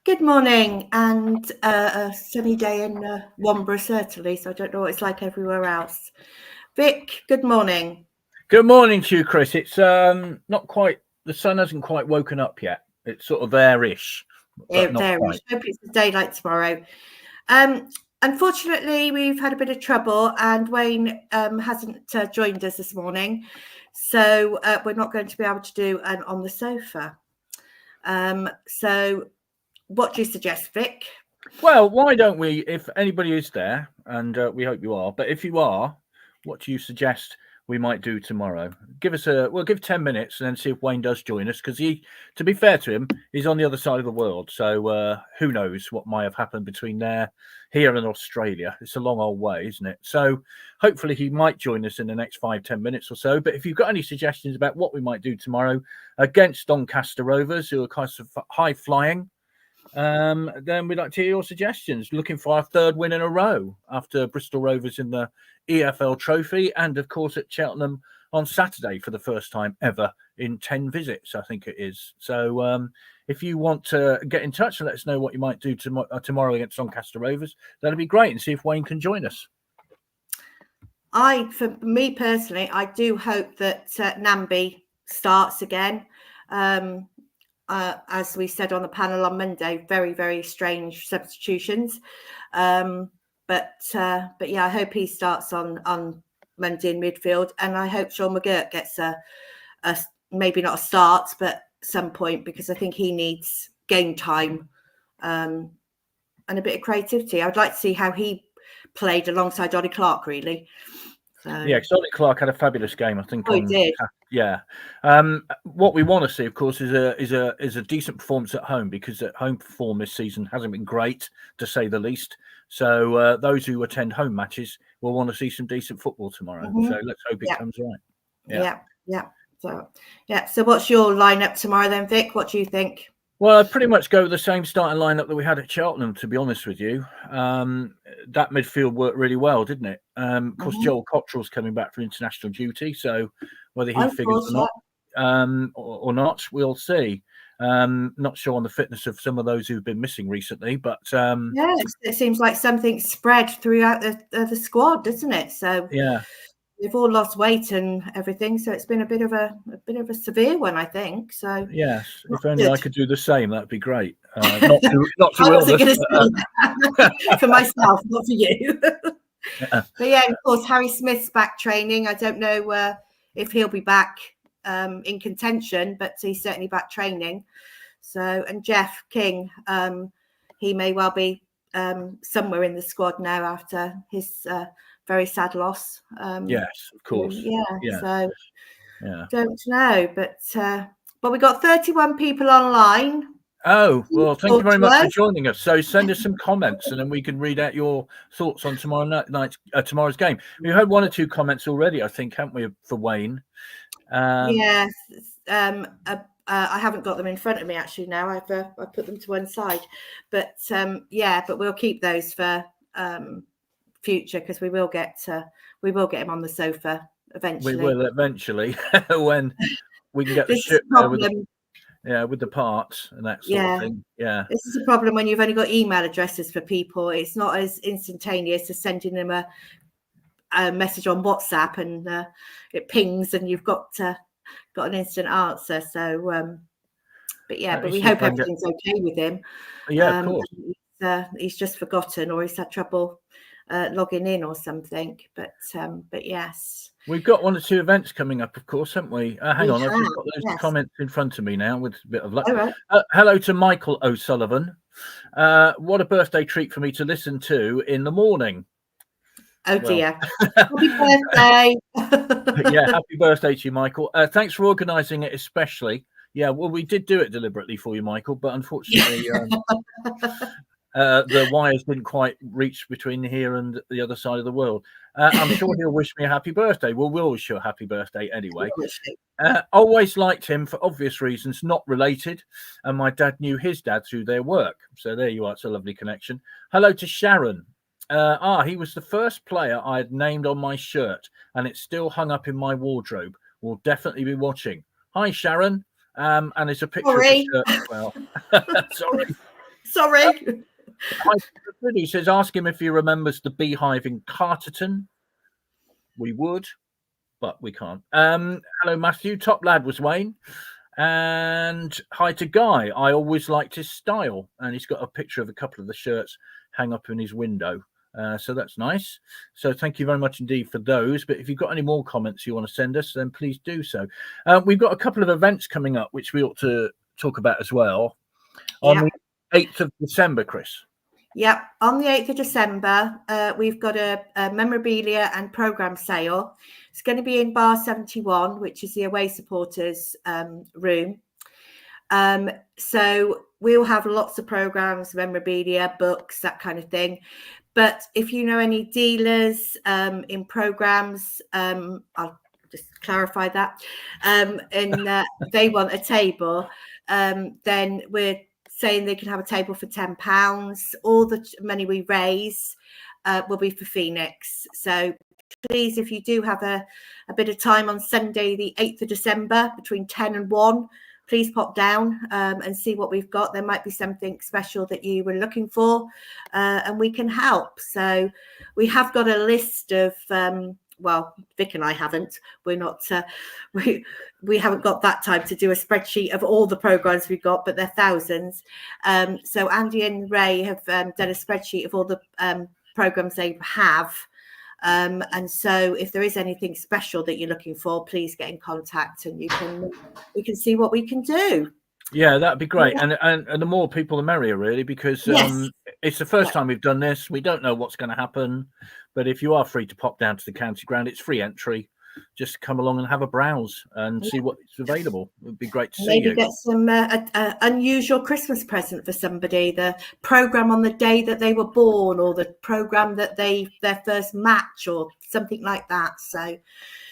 Good morning, and a sunny day in Womber certainly, so I don't know what it's like everywhere else. Vic, good morning. Good morning to you, Chris. It's not quite, the sun hasn't quite woken up yet. It's sort of there-ish, but not There, quite. hope it's a day like tomorrow. Unfortunately, we've had a bit of trouble, and Wayne hasn't joined us this morning, so we're not going to be able to do an on the sofa. So what do you suggest, Vic? Well, why don't we, if anybody is there, and we hope you are, but if you are, what do you suggest we might do tomorrow? We'll give 10 minutes and then see if Wayne does join us, because to be fair to him, he's on the other side of the world. So who knows what might have happened between here and Australia. It's a long old way, isn't it? So hopefully he might join us in the next 5-10 minutes or so. But if you've got any suggestions about what we might do tomorrow against Doncaster Rovers, who are kind of high flying, then we'd like to hear your suggestions. Looking for our third win in a row after Bristol Rovers in the EFL Trophy, and of course at Cheltenham on Saturday for the first time ever in 10 visits, I think it is. So if you want to get in touch and let us know what you might do tomorrow against Doncaster Rovers, that'd be great, and see if Wayne can join us. For me personally, I do hope that Namby starts again. As we said on the panel on Monday, very, very strange substitutions. But yeah, I hope he starts on Monday in midfield, and I hope Sean McGurk gets a maybe not a start, but some point, because I think he needs game time and a bit of creativity. I'd like to see how he played alongside Ollie Clark, really. Yeah, because Ollie Clark had a fabulous game, I think. He did. Yeah. What we want to see, of course, is a decent performance at home, because at home form this season hasn't been great, to say the least. So those who attend home matches will want to see some decent football tomorrow. Mm-hmm. So let's hope it comes right. Yeah. So what's your lineup tomorrow then, Vic? What do you think? Well, I'd pretty much go with the same starting lineup that we had at Cheltenham, to be honest with you. That midfield worked really well, didn't it? Of course, Joel Cottrell's coming back for international duty, so whether he figures or not, we'll see. Not sure on the fitness of some of those who've been missing recently, but it seems like something's spread throughout the squad, doesn't it? So yeah. They've all lost weight and everything, so it's been a bit of a severe one, I think. So yes, if only I could do the same, that'd be great. Not to I wasn't going to say that for myself, not for you. But yeah, of course, Harry Smith's back training. I don't know if he'll be back in contention, but he's certainly back training. So, and Jeff King, he may well be somewhere in the squad now after his very sad loss. Yes, of course. So don't know, but we got 31 people online. Oh, well, thank you very much for joining us. So send us some comments, and then we can read out your thoughts on tomorrow's game. We had one or two comments already, I think, haven't we, for Wayne? Yes. I haven't got them in front of me actually now. I put them to one side, but but we'll keep those for future, because we will get him on the sofa eventually. We will eventually when we can get the ship with the parts and that sort of thing. Yeah, this is a problem when you've only got email addresses for people. It's not as instantaneous as sending them a message on WhatsApp and it pings and you've got an instant answer. So but we hope everything's okay with him. Yeah, of course. He's just forgotten, or he's had trouble logging in or something, but yes, we've got one or two events coming up, of course, haven't we? Hang on, I've just got those comments in front of me now with a bit of luck. Right. Hello to Michael O'Sullivan. What a birthday treat for me to listen to in the morning. Oh dear. Happy birthday. Yeah, happy birthday to you, Michael. Thanks for organising it, especially. Yeah, well, we did do it deliberately for you, Michael, but unfortunately the wires didn't quite reach between here and the other side of the world. I'm sure he'll wish me a happy birthday. Well, we'll wish you a happy birthday anyway. Always liked him for obvious reasons, not related. And my dad knew his dad through their work. So there you are. It's a lovely connection. Hello to Sharon. He was the first player I had named on my shirt, and it's still hung up in my wardrobe. We'll definitely be watching. Hi, Sharon. And it's a picture of the shirt as well. Sorry. Sorry. He says, ask him if he remembers the beehive in Carterton. We would, but we can't. Hello, Matthew. Top lad was Wayne. And hi to Guy. I always liked his style. And he's got a picture of a couple of the shirts hang up in his window. So that's nice. So thank you very much indeed for those. But if you've got any more comments you want to send us, then please do so. We've got a couple of events coming up, which we ought to talk about as well. On the 8th of December, Chris. Yep, on the 8th of December, we've got a memorabilia and programme sale. It's going to be in Bar 71, which is the away supporters room. So we'll have lots of programmes, memorabilia, books, that kind of thing. But if you know any dealers in programmes, I'll just clarify that, and they want a table, then we're saying they can have a table for £10. All the money we raise will be for Phoenix. So please, if you do have a bit of time on Sunday, the 8th of December, between 10 and 1, please pop down and see what we've got. There might be something special that you were looking for, and we can help. So we have got a list of well, Vic and I haven't. We're not. We haven't got that time to do a spreadsheet of all the programs we've got, but they're thousands. So Andy and Ray have done a spreadsheet of all the programs they have. And so if there is anything special that you're looking for, please get in contact, and we can see what we can do. Yeah, that'd be great. And the more people, the merrier, really, because it's the first time we've done this. We don't know what's going to happen. But if you are free to pop down to the county ground, it's free entry. Just come along and have a browse and see what's available. It would be great to see you. Maybe get some unusual Christmas present for somebody. The programme on the day that they were born, or the programme that their first match, or something like that. So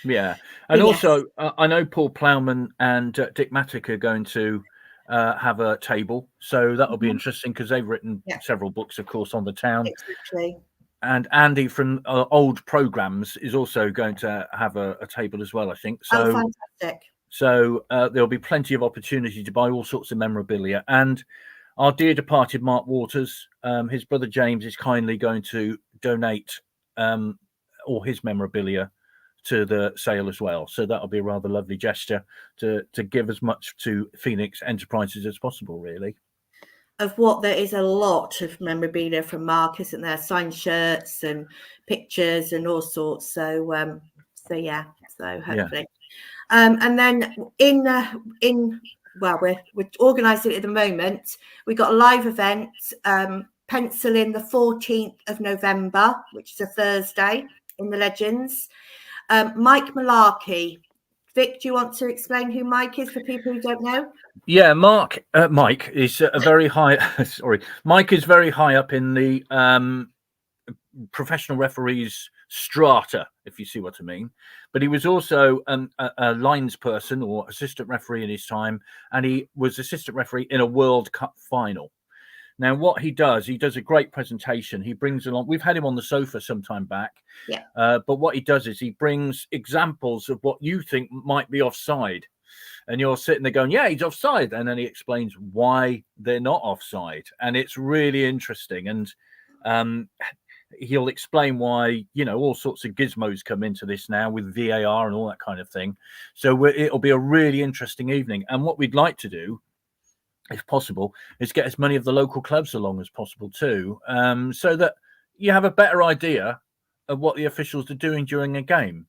yeah. And also, I know Paul Plowman and Dick Mattick are going to have a table, so that'll be interesting, because they've written several books, of course, on the town. Exactly. And Andy from old programs is also going to have a table as well, I think. So, fantastic. So there'll be plenty of opportunity to buy all sorts of memorabilia. And our dear departed Mark Waters, his brother James, is kindly going to donate all his memorabilia to the sale as well. So that'll be a rather lovely gesture to give as much to Phoenix Enterprises as possible, really. Of what there is a lot of memorabilia from Mark, isn't there? Signed shirts and pictures and all sorts. So hopefully. And then we're organising it at the moment. We've got a live event, pencil in the 14th of November, which is a Thursday, in the Legends. Mike Malarkey. Vic, do you want to explain who Mike is for people who don't know? Yeah, Mike is a very high. Sorry, Mike is very high up in the professional referees strata, if you see what I mean. But he was also a lines person or assistant referee in his time, and he was assistant referee in a World Cup final. Now, what he does a great presentation. He brings along, we've had him on the sofa some time back. Yeah. But what he does is he brings examples of what you think might be offside. And you're sitting there going, yeah, he's offside. And then he explains why they're not offside. And it's really interesting. And he'll explain why, all sorts of gizmos come into this now with VAR and all that kind of thing. So it'll be a really interesting evening. And what we'd like to do, if possible, is get as many of the local clubs along as possible too, so that you have a better idea of what the officials are doing during a game.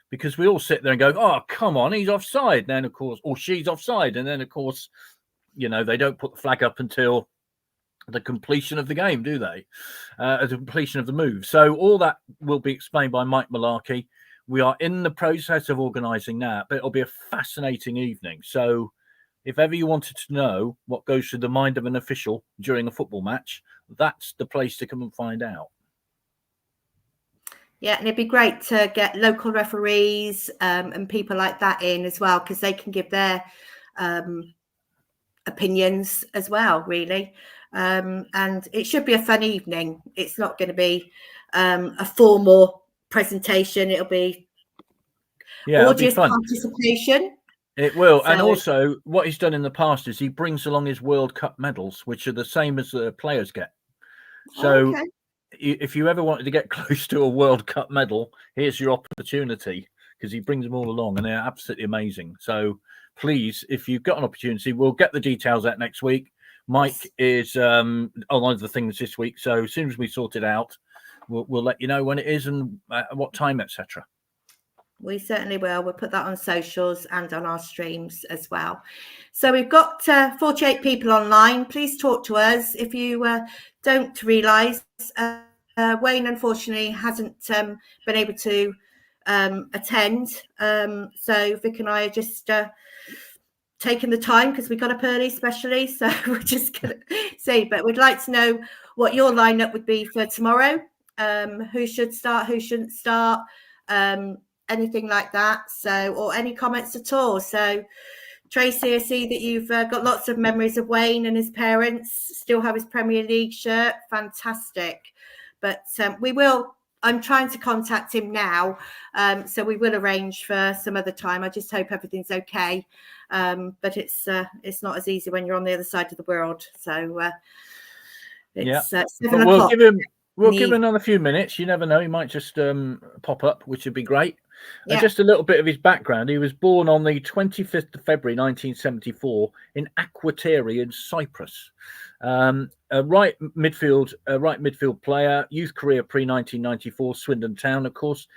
Because we all sit there and go, oh, come on, he's offside. And then, of course, or she's offside. And then, of course, they don't put the flag up until the completion of the game, do they? The completion of the move. So all that will be explained by Mike Malarkey. We are in the process of organising that, but it'll be a fascinating evening. So if ever you wanted to know what goes through the mind of an official during a football match, that's the place to come and find out. Yeah, and it'd be great to get local referees and people like that in as well, because they can give their opinions as well, really. And it should be a fun evening. It's not going to be a formal presentation. It'll be audience participation. It will. And So- also, what he's done in the past is he brings along his World Cup medals, which are the same as the players get. So okay. if you ever wanted to get close to a World Cup medal, here's your opportunity, because he brings them all along and they're absolutely amazing. So please, if you've got an opportunity, we'll get the details out next week. Mike is on one of the things this week. So as soon as we sort it out, we'll let you know when it is and what time, etc. We certainly will. We'll put that on socials and on our streams as well. So we've got 48 people online. Please talk to us. If you don't realise, Wayne unfortunately hasn't been able to attend. So Vic and I are just taking the time because we got up early, especially. So we're just going to say, but we'd like to know what your lineup would be for tomorrow. Who should start, who shouldn't start. Anything like that, so, or any comments at all. So Tracy, I see that you've got lots of memories of Wayne and his parents, still have his Premier League shirt. Fantastic. But I'm trying to contact him now, so we will arrange for some other time. I just hope everything's okay, but it's not as easy when you're on the other side of the world. So it's 7 o'clock. We'll give him another few minutes. You never know, he might just pop up, which would be great. Yeah. And just a little bit of his background. He was born on the 25th of February 1974 in Akrotiri in Cyprus. A right midfield player, youth career pre-1994, Swindon Town, of course.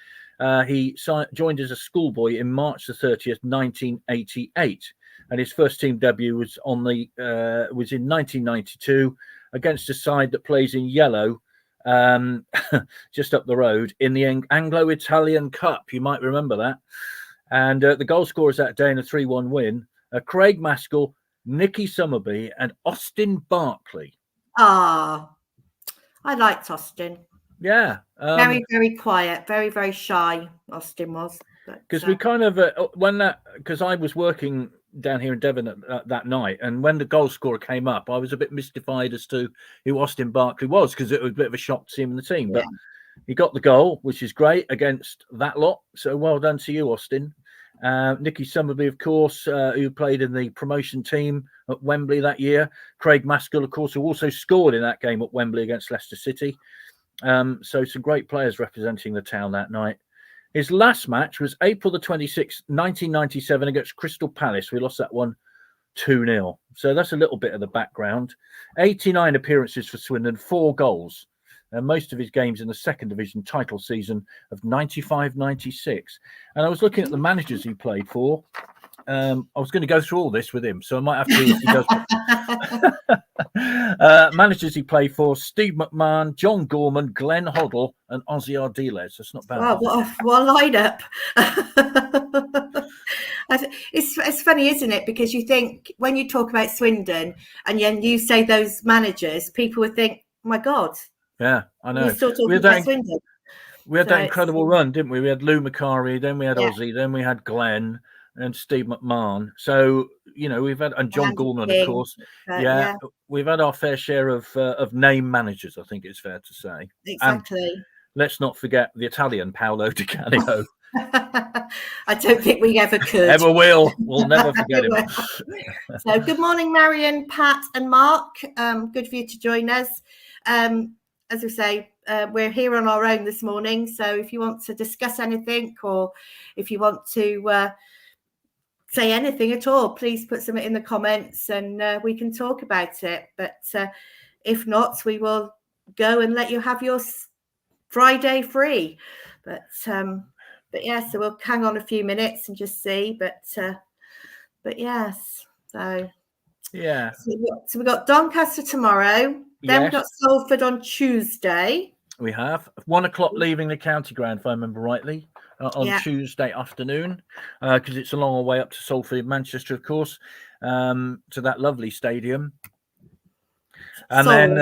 He joined as a schoolboy in March the 30th, 1988. And his first team debut was was in 1992 against a side that plays in yellow, just up the road in the Anglo-Italian Cup. You might remember that. And the goal scorers that day in a 3-1 win are Craig Maskell, Nicky Summerby and Austin Barkley. I liked Austin. Yeah. Very, very quiet, very, very shy, Austin was. Because we kind of, because I was working down here in Devon that night, and when the goal scorer came up, I was a bit mystified as to who Austin Barkley was, because it was a bit of a shock to see him in the team. Yeah. But he got the goal, which is great, against that lot. So well done to you, Austin. Nicky Summerby, of course, who played in the promotion team at Wembley that year. Craig Maskell, of course, who also scored in that game at Wembley against Leicester City. So some great players representing the town that night. His last match was April the 26th, 1997 against Crystal Palace. We lost that one 2-0. So that's a little bit of the background. 89 appearances for Swindon, 4 goals. And most of his games in the second division title season of 95-96. And I was looking at the managers he played for. I was going to go through all this with him, so I might have to. If he does. Managers he played for: Steve McMahon, John Gorman, Glenn Hoddle, and Ozzy Ardiles. That's not bad. Wow, what a lineup! It's funny, isn't it? Because you think when you talk about Swindon and then you say those managers, people would think, "Oh my God." Yeah, I know. You're still talking about Swindon. We had that incredible run, didn't we? We had Lou Macari, then we had Ozzy, then we had Glenn and Steve McMahon. So, you know, we've had, and John Gorman, of course. We've had our fair share of name managers, I think it's fair to say. Exactly. And let's not forget the Italian Paolo Di Canio. I don't think we ever could. Ever will. We'll never forget him. So good morning, Marion, Pat and Mark. Good for you to join us. As we say, we're here on our own this morning. So if you want to discuss anything, or if you want to say anything at all, please put something in the comments and we can talk about it. But if not, we will go and let you have your Friday free. But yeah, so we'll hang on a few minutes and just see. But yes, so yeah. So we've got Doncaster tomorrow. Then we've got Salford on Tuesday. We have 1 o'clock leaving the county ground, if I remember rightly, on Tuesday afternoon, because it's a long way up to Salford, Manchester, of course, to that lovely stadium. And then,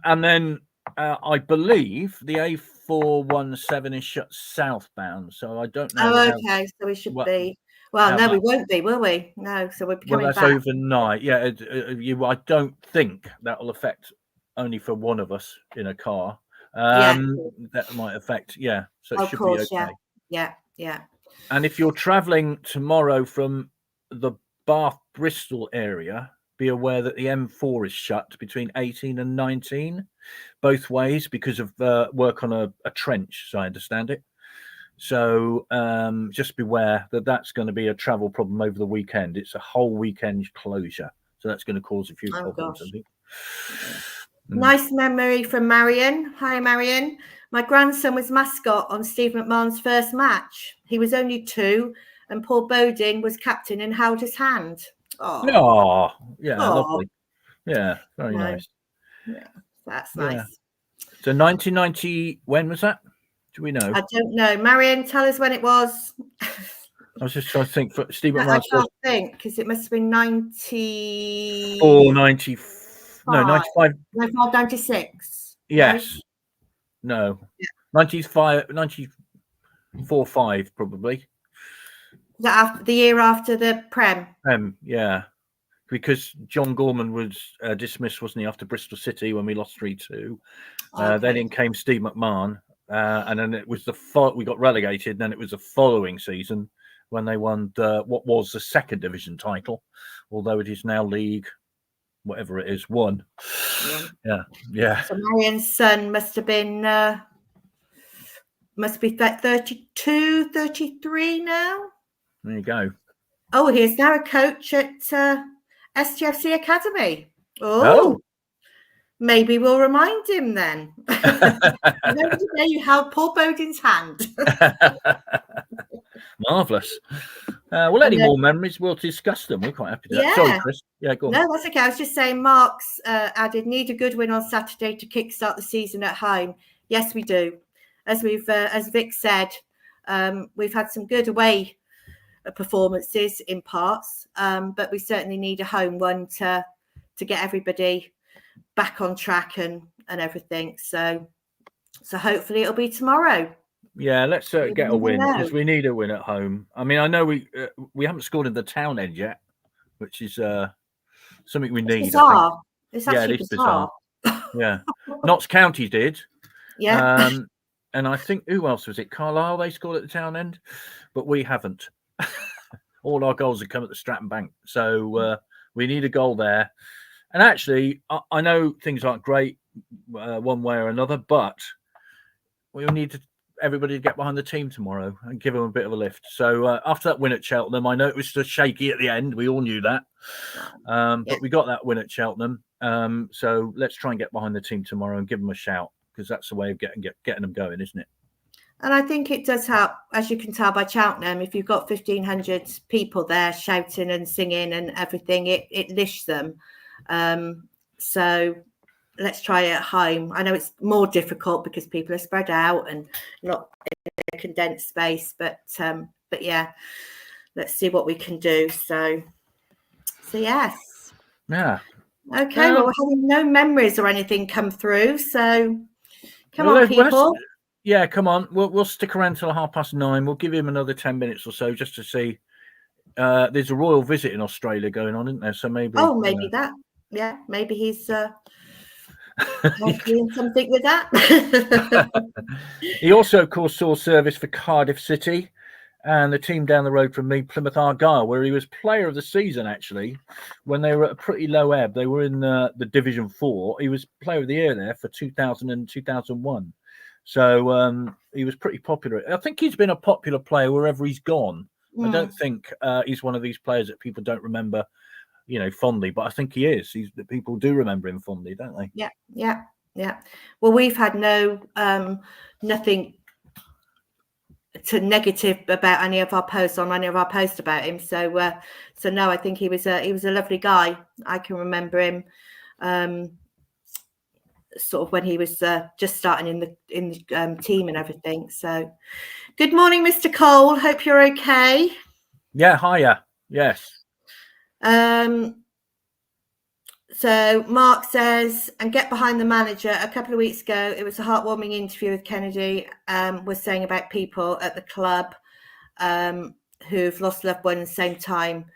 and then I believe the A417 is shut southbound, so I don't know. Oh, okay, so we should be. Well, no, we won't be, will we? No, so we're coming back. Well, that's overnight. Yeah, I don't think that will affect only for one of us in a car. That might affect. Yeah, so it should be okay. Yeah. And if you're travelling tomorrow from the Bath Bristol area, be aware that the M4 is shut between 18 and 19, both ways, because of work on a trench, as I understand it. So just beware that that's going to be a travel problem over the weekend. It's a whole weekend closure. So that's going to cause a few problems, I think. Nice memory from Marion. Hi, Marion. My grandson was mascot on Steve McMahon's first match. He was only 2, and Paul Bodin was captain and held his hand. Oh, yeah, lovely. Yeah, very nice. Yeah, that's nice. So 1990, when was that? Do we know? I don't know. Marion, tell us when it was. I was just trying to think for Steve I McMahon's can't think because it must have been 90. 95. 96. Yes. No. Yeah. 94, 5 probably. Is that after the year after the Prem? Yeah. Because John Gorman was dismissed, wasn't he, after Bristol City when we lost 3-2. Then in came Steve McMahon, and then it was we got relegated. And then it was the following season when they won what was the second division title, although it is now League, whatever it is, 1. Yeah. So Marion's son must have been must be 32, 33 now. There you go. Oh, he's now a coach at STFC Academy. Oh. Maybe we'll remind him then. Remember today you held Paul Bodin's hand. Marvellous. Well, any more memories, we'll discuss them. We're quite happy to. Yeah. Sorry, Chris. Yeah, go on. No, that's okay. I was just saying, Mark's added, need a good win on Saturday to kickstart the season at home. Yes, we do. As Vic said, we've had some good away performances in parts, but we certainly need a home one to get everybody back on track and everything. So hopefully it'll be tomorrow. Yeah, let's get a win because we need a win at home. I mean, I know we haven't scored in the Town End yet, which is something we need. Bizarre. It's actually bizarre. Yeah, Notts County did. Yeah. And I think who else was it? Carlisle, they scored at the Town End, but we haven't. All our goals have come at the Stratton Bank, so we need a goal there. And actually, I know things aren't great one way or another, but we need everybody to get behind the team tomorrow and give them a bit of a lift. So after that win at Cheltenham, I know it was just shaky at the end. We all knew that. But we got that win at Cheltenham. So let's try and get behind the team tomorrow and give them a shout, because that's the way of getting them going, isn't it? And I think it does help, as you can tell by Cheltenham, if you've got 1,500 people there shouting and singing and everything, it lifts them. So let's try it at home. I know it's more difficult because people are spread out and not in a condensed space, but yeah, let's see what we can do. So yes. Yeah. Okay. Well, we're having no memories or anything come through. So come on, people. Yeah, come on. We'll stick around till 9:30. We'll give him another 10 minutes or so just to see. There's a royal visit in Australia going on, isn't there? So maybe. Oh, maybe that. Yeah, maybe he's doing something with that. He also, of course, saw service for Cardiff City and the team down the road from me, Plymouth Argyle, where he was player of the season, actually, when they were at a pretty low ebb. They were in the Division 4. He was player of the year there for 2000 and 2001. So he was pretty popular. I think he's been a popular player wherever he's gone. I don't think he's one of these players that people don't remember, fondly, but I think he is. People do remember him fondly, don't they? Yeah. Well, we've had nothing to negative about any of our posts about him. So no, I think he was a lovely guy. I can remember him. Sort of when he was just starting in the team and everything. So, good morning, Mr. Cole. Hope you're okay. Yeah, hiya. Yes. So Mark says, and get behind the manager. A couple of weeks ago, it was a heartwarming interview with Kennedy. Was saying about people at the club who've lost loved ones at the same time.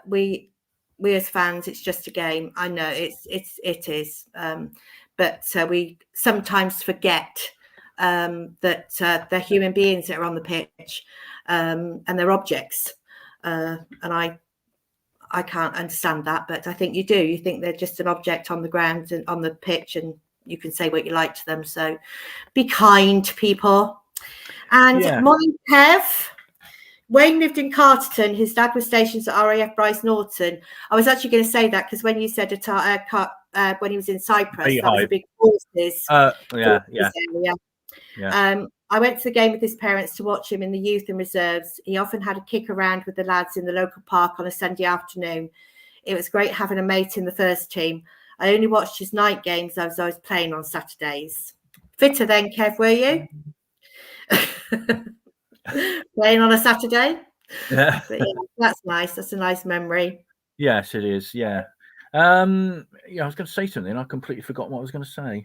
We as fans, it's just a game. I know it is. But we sometimes forget that they're human beings that are on the pitch, and they're objects. And I can't understand that, but I think you do. You think they're just an object on the ground and on the pitch, and you can say what you like to them. So be kind, people. And morning, Kev. Wayne lived in Carterton. His dad was stationed at RAF Bryce Norton. I was actually going to say that because when you said when he was in Cyprus, that was a big forces. Area. I went to the game with his parents to watch him in the youth and reserves. He often had a kick around with the lads in the local park on a Sunday afternoon. It was great having a mate in the first team. I only watched his night games as I was playing on Saturdays. Fitter then, Kev, were you? Playing on a Saturday? Yeah. But yeah, that's nice. That's a nice memory. Yes, it is. Yeah. I was going to say something. I completely forgot what I was going to say.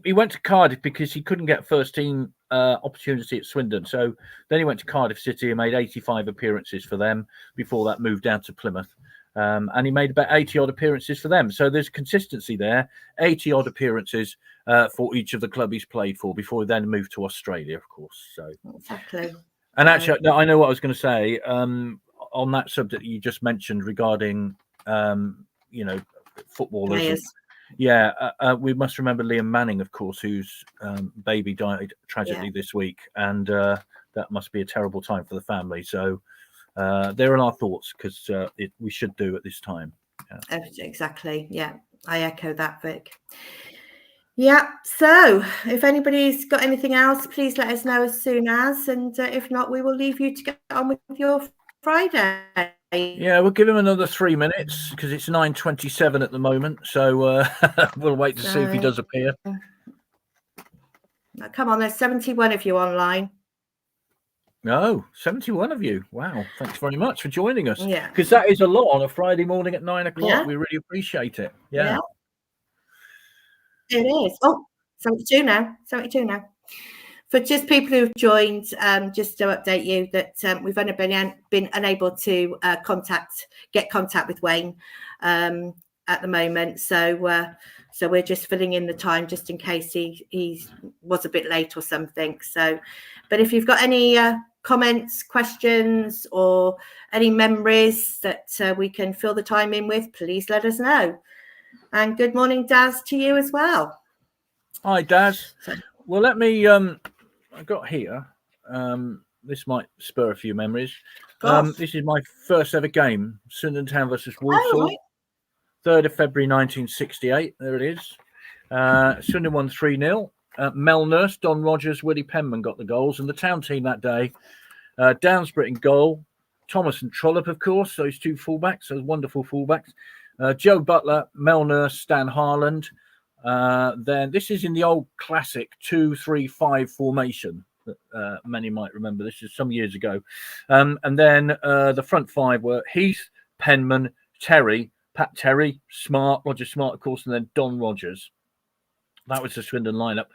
He went to Cardiff because he couldn't get first team opportunity at Swindon. So then he went to Cardiff City and made 85 appearances for them before that moved down to Plymouth. And he made about 80 odd appearances for them. So there's consistency there, 80 odd appearances for each of the club he's played for before he then moved to Australia, of course. So exactly. And actually, no, I know what I was going to say on that subject you just mentioned regarding, footballers. We must remember Liam Manning, of course, whose baby died tragically this week. And that must be a terrible time for the family. So they're in our thoughts because we should do at this time. Yeah. Exactly. Yeah, I echo that, Vic. Yeah, so if anybody's got anything else, please let us know as soon as, and if not, we will leave you to get on with your Friday. Yeah, we'll give him another 3 minutes because it's 9:27 at the moment, so we'll wait to see if he does appear. Come on, there's 71 of you online. Oh, 71 of you. Wow, thanks very much for joining us. Yeah. Because that is a lot on a Friday morning at 9 o'clock. Yeah. We really appreciate it. Yeah. It is. Oh, 72 now. 72 now. For just people who've joined, just to update you that we've only been unable to get contact with Wayne at the moment. So we're just filling in the time just in case he was a bit late or something. So, but if you've got any comments, questions, or any memories that we can fill the time in with, please let us know. And good morning, Daz, to you as well. Hi, Daz. Well, let me. I got here. This might spur a few memories. This is my first ever game, Swindon Town versus Walsall, 3rd of February 1968. There it is. Swindon won 3-0. Mel Nurse, Don Rogers, Willie Penman got the goals, and the Town team that day, Downsbrit in goal, Thomas and Trollope, of course, those two fullbacks, those wonderful fullbacks. Joe Butler, Mel Nurse, Stan Harland. Then this is in the old classic 2-3-5 formation that many might remember. This is some years ago. And then the front five were Heath, Penman, Terry, Pat Terry, Smart, Roger Smart, of course, and then Don Rogers. That was the Swindon lineup.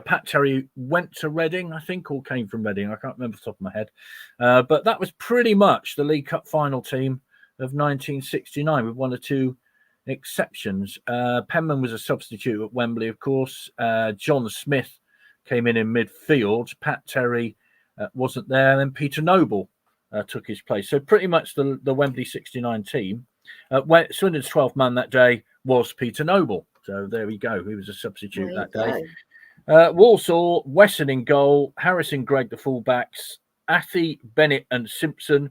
Pat Terry went to Reading, I think, or came from Reading. I can't remember off the top of my head. But that was pretty much the League Cup final team of 1969 with one or two exceptions. Penman was a substitute at Wembley, of course. John Smith came in midfield. Pat Terry wasn't there. And then Peter Noble took his place. So pretty much the Wembley 69 team. Swindon's 12th man that day was Peter Noble. So there we go. He was a substitute that day. Walsall, Wesson in goal, Harrison, Gregg, the fullbacks, Athy, Bennett and Simpson.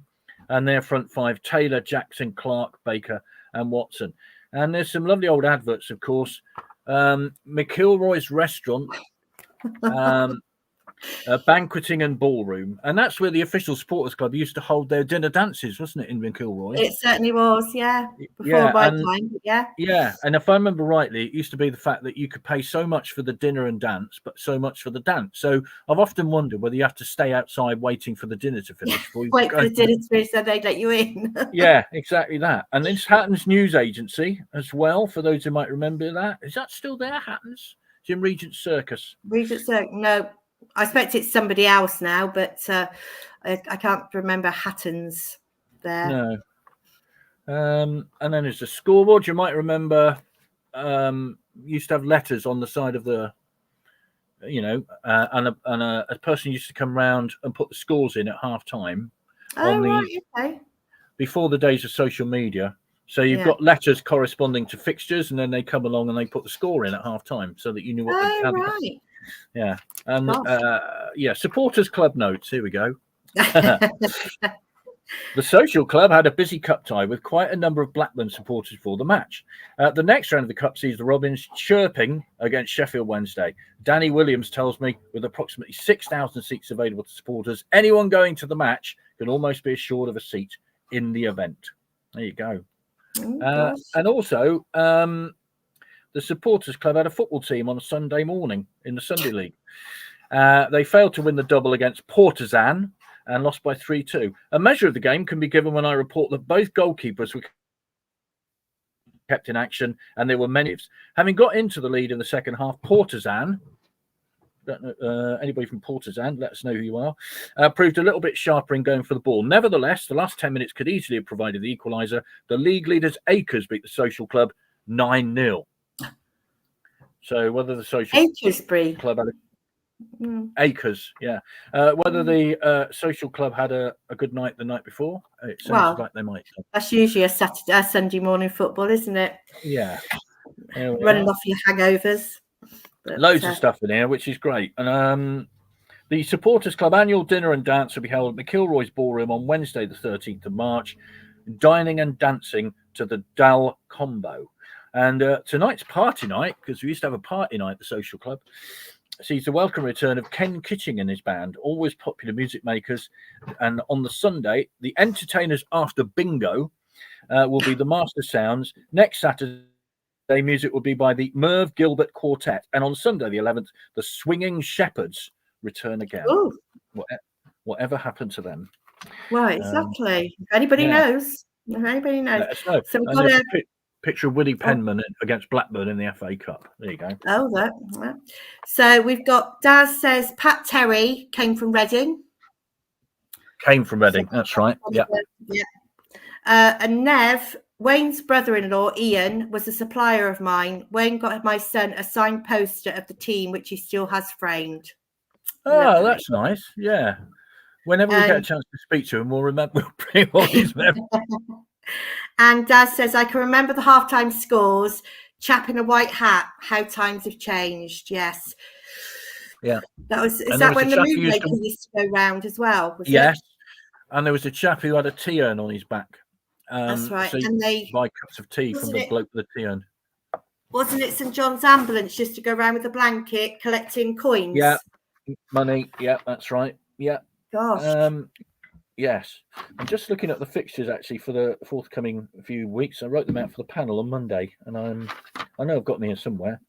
And their front five, Taylor, Jackson, Clark, Baker and Watson. And there's some lovely old adverts, of course. McIlroy's Restaurant, Banqueting and Ballroom. And that's where the official supporters club used to hold their dinner dances, wasn't it, in McIlroy? It certainly was, yeah. Before my time, yeah. Yeah, and if I remember rightly, it used to be the fact that you could pay so much for the dinner and dance, but so much for the dance. So I've often wondered whether you have to stay outside waiting for the dinner to finish. Wait for the dinner to finish so they'd let you in. Yeah, exactly that. And it's Hatton's News Agency as well, for those who might remember that. Is that still there, Hatton's? It's in Regent Circus. Regent Circus, no. I expect it's somebody else now, but I can't remember Hatton's there. No. And then there's the scoreboard. You might remember used to have letters on the side of the and a person used to come round and put the scores in at half time Okay. before the days of social media. So you've Yeah. got letters corresponding to fixtures, and then they come along and they put the score in at half time so that you knew what Right. Yeah. And Gosh. supporters club notes. Here we go. The Social Club had a busy cup tie with quite a number of Blackburn supporters for the match. The next round of the cup sees the Robins chirping against Sheffield Wednesday. Danny Williams tells me with approximately 6,000 seats available to supporters, anyone going to the match can almost be assured of a seat in the event. There you go. And also, the Supporters Club had a football team on a Sunday morning in the Sunday League. They failed to win the double against Portazan and lost by 3-2. A measure of the game can be given when I report that both goalkeepers were kept in action and there were many. Having got into the lead in the second half, Portazan, don't know, anybody from Portazan, let us know who you are, proved a little bit sharper in going for the ball. Nevertheless, the last 10 minutes could easily have provided the equaliser. The league leaders Acres beat the Social Club 9-0. So whether the Social Club had Acres, yeah. Whether the Social Club had a good night the night before, it sounds like they might. That's usually a Sunday morning football, isn't it? Yeah. Running off your hangovers. But, loads of stuff in here, which is great. And the Supporters Club annual dinner and dance will be held at McIlroy's Ballroom on Wednesday, the 13th of March, dining and dancing to the Dal Combo. And tonight's party night, because we used to have a party night at the Social Club, sees the welcome return of Ken Kitching and his band, always popular music makers. And on the Sunday, the entertainers after bingo will be the Master Sounds. Next Saturday, music will be by the Merv Gilbert Quartet. And on Sunday, the 11th, the Swinging Shepherds return again. Whatever happened to them? Well, exactly. If anybody knows. If anybody knows. Let us know. So we've got a picture of Willie Penman against Blackburn in the FA Cup. There you go. Oh, that. So we've got Daz says Pat Terry came from Reading. That's right. Yeah. And Nev, Wayne's brother-in-law, Ian, was a supplier of mine. Wayne got my son a signed poster of the team, which he still has framed. Oh, lovely. That's nice. Yeah. Whenever we get a chance to speak to him, we'll bring all his memories. And Daz says, I can remember the halftime scores. Chap in a white hat. How times have changed. Yes. Yeah. Is that when the Moonmaker used to go round as well? Yes. And there was a chap who had a tea urn on his back. That's right. So and they buy cups of tea from the bloke with the tea urn. Wasn't it St John's Ambulance used to go around with a blanket collecting coins? Yeah. Money. Yeah, that's right. Yeah. Gosh. Yes. I'm just looking at the fixtures actually for the forthcoming few weeks. I wrote them out for the panel on Monday, and I know I've got them here somewhere.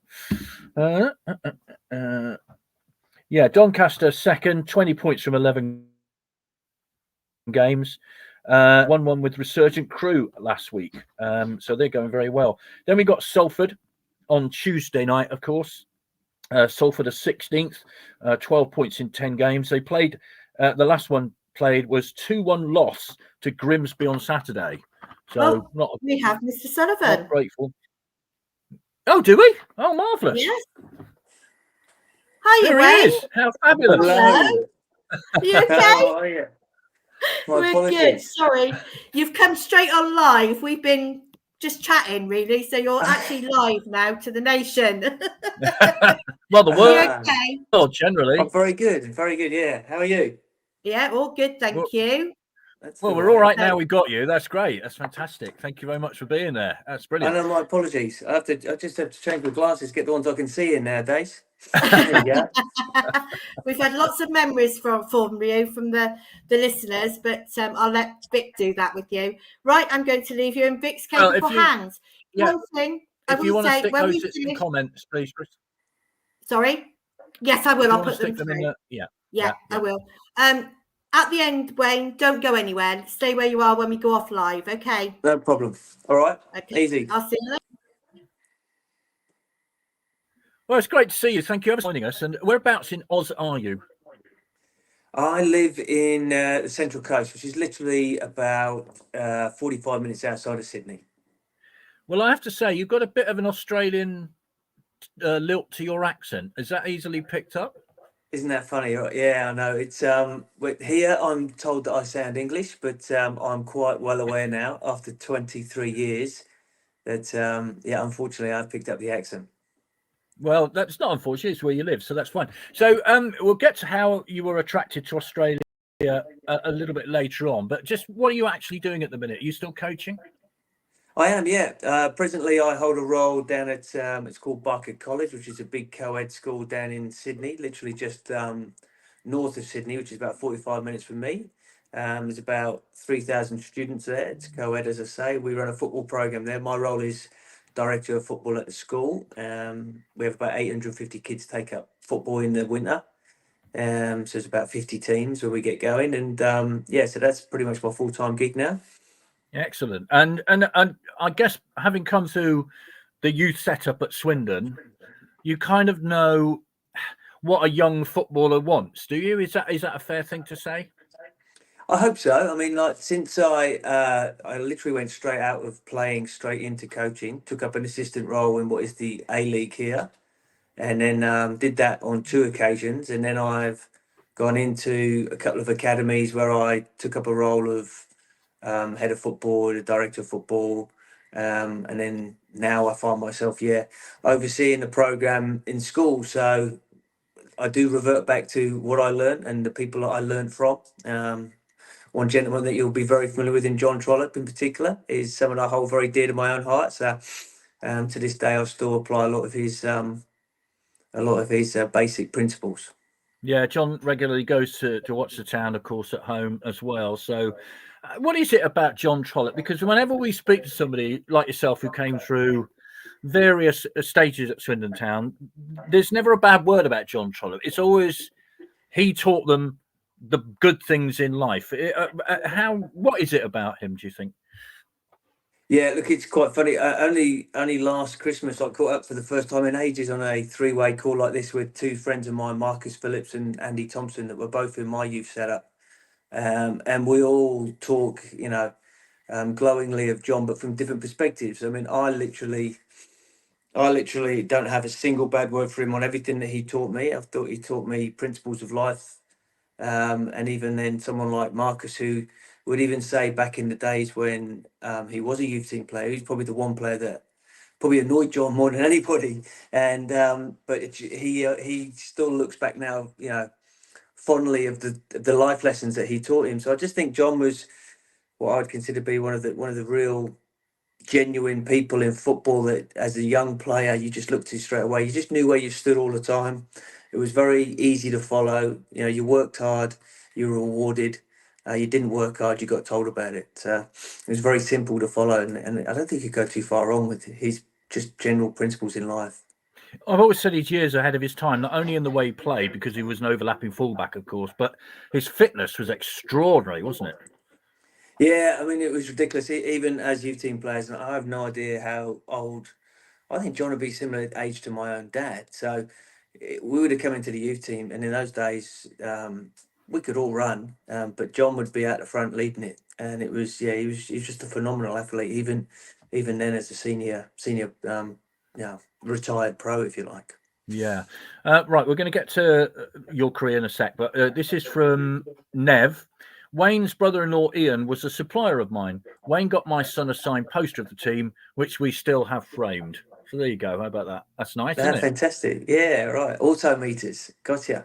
Doncaster second, 20 points from 11 games. 1-1 with Resurgent Crew last week. So they're going very well. Then we got Salford on Tuesday night, of course. Salford are 16th, 12 points in 10 games. They played, the last one played was 2-1 loss to Grimsby on Saturday. So we have Mr. Sullivan. Not grateful. Oh, do we? Oh, marvellous. Yes. Hi, there he is. How fabulous. Hello. You okay? How are you? We're good. Sorry. You've come straight on live. We've been just chatting, really. So you're actually live now to the nation. Well, the world. Okay? Oh, generally. I'm very good. Very good. Yeah. How are you? Yeah, all good. Thank you. Well, we're all right now. We got you. That's great. That's fantastic. Thank you very much for being there. That's brilliant. I know. My apologies. I just have to change my glasses, get the ones I can see in nowadays. Yeah. We've had lots of memories from you, from the listeners, but I'll let Vic do that with you. Right, I'm going to leave you in Vic's capable hands. Yeah, one thing if you want to stick those in comments, please, Chris. Sorry. Yes, I will. I'll put them in through. Yeah, I will. At the end, Wayne, don't go anywhere. Stay where you are when we go off live. Okay. No problem. All right. Okay. Easy. I'll see you later. Well, it's great to see you. Thank you for joining us. And whereabouts in Oz are you? I live in the Central Coast, which is literally about 45 minutes outside of Sydney. Well, I have to say, you've got a bit of an Australian lilt to your accent. Is that easily picked up? Isn't that funny? Yeah, I know. It's here I'm told that I sound English, but I'm quite well aware now after 23 years that yeah, unfortunately I've picked up the accent. Well, that's not unfortunate. It's where you live, so that's fine. So we'll get to how you were attracted to Australia a little bit later on. But just what are you actually doing at the minute? Are you still coaching? I am, yeah. Presently, I hold a role down at it's called Barker College, which is a big co-ed school down in Sydney, literally just north of Sydney, which is about 45 minutes from me. There's about 3,000 students there. It's co-ed, as I say. We run a football program there. My role is director of football at the school. We have about 850 kids take up football in the winter. So it's about 50 teams where we get going, and yeah, so that's pretty much my full-time gig now. Excellent. And I guess having come through the youth setup at Swindon, you kind of know what a young footballer wants, do you? Is that a fair thing to say? I hope so. I mean, like since I literally went straight out of playing straight into coaching, took up an assistant role in what is the A League here, and then did that on 2 occasions, and then I've gone into a couple of academies where I took up a role of head of football, the director of football, and then now I find myself overseeing the program in school. So I do revert back to what I learned and the people that I learned from. One gentleman that you'll be very familiar with, in John Trollope in particular, is someone I hold very dear to my own heart. So to this day, I still apply a lot of his basic principles. Yeah, John regularly goes to watch the town, of course, at home as well. So what is it about John Trollope? Because whenever we speak to somebody like yourself who came through various stages at Swindon Town, there's never a bad word about John Trollope. It's always he taught them the good things in life. What is it about him, do you think? Yeah, look, it's quite funny. Only last Christmas I caught up for the first time in ages on a 3-way call like this with 2 friends of mine, Marcus Phillips and Andy Thompson, that were both in my youth setup. And we all talk, glowingly of John, but from different perspectives. I mean, I literally don't have a single bad word for him on everything that he taught me. I thought he taught me principles of life. And even then, someone like Marcus, who would even say back in the days when he was a youth team player, he's probably the one player that probably annoyed John more than anybody. And but he still looks back now, fondly of the life lessons that he taught him. So I just think John was what I'd consider to be one of the real genuine people in football that, as a young player, you just looked to straight away. You just knew where you stood all the time. It was very easy to follow. You worked hard, you were rewarded. You didn't work hard, you got told about it. It was very simple to follow, and I don't think you go too far wrong with his just general principles in life. I've always said he's years ahead of his time, not only in the way he played, because he was an overlapping fullback, of course, but his fitness was extraordinary, wasn't it? Yeah, I mean, it was ridiculous. Even as youth team players, and I have no idea how old. I think John would be similar age to my own dad. So we would have come into the youth team, and in those days, we could all run, but John would be out the front leading it, and it was he was just a phenomenal athlete, even then as a senior, retired pro, if you like. Yeah. Right, we're going to get to your career in a sec, but this is from Nev. Wayne's brother-in-law Ian was a supplier of mine. Wayne got my son a signed poster of the team, which we still have framed. So there you go. How about that? That's nice, isn't it? Fantastic. Yeah, right. Auto meters. Gotcha.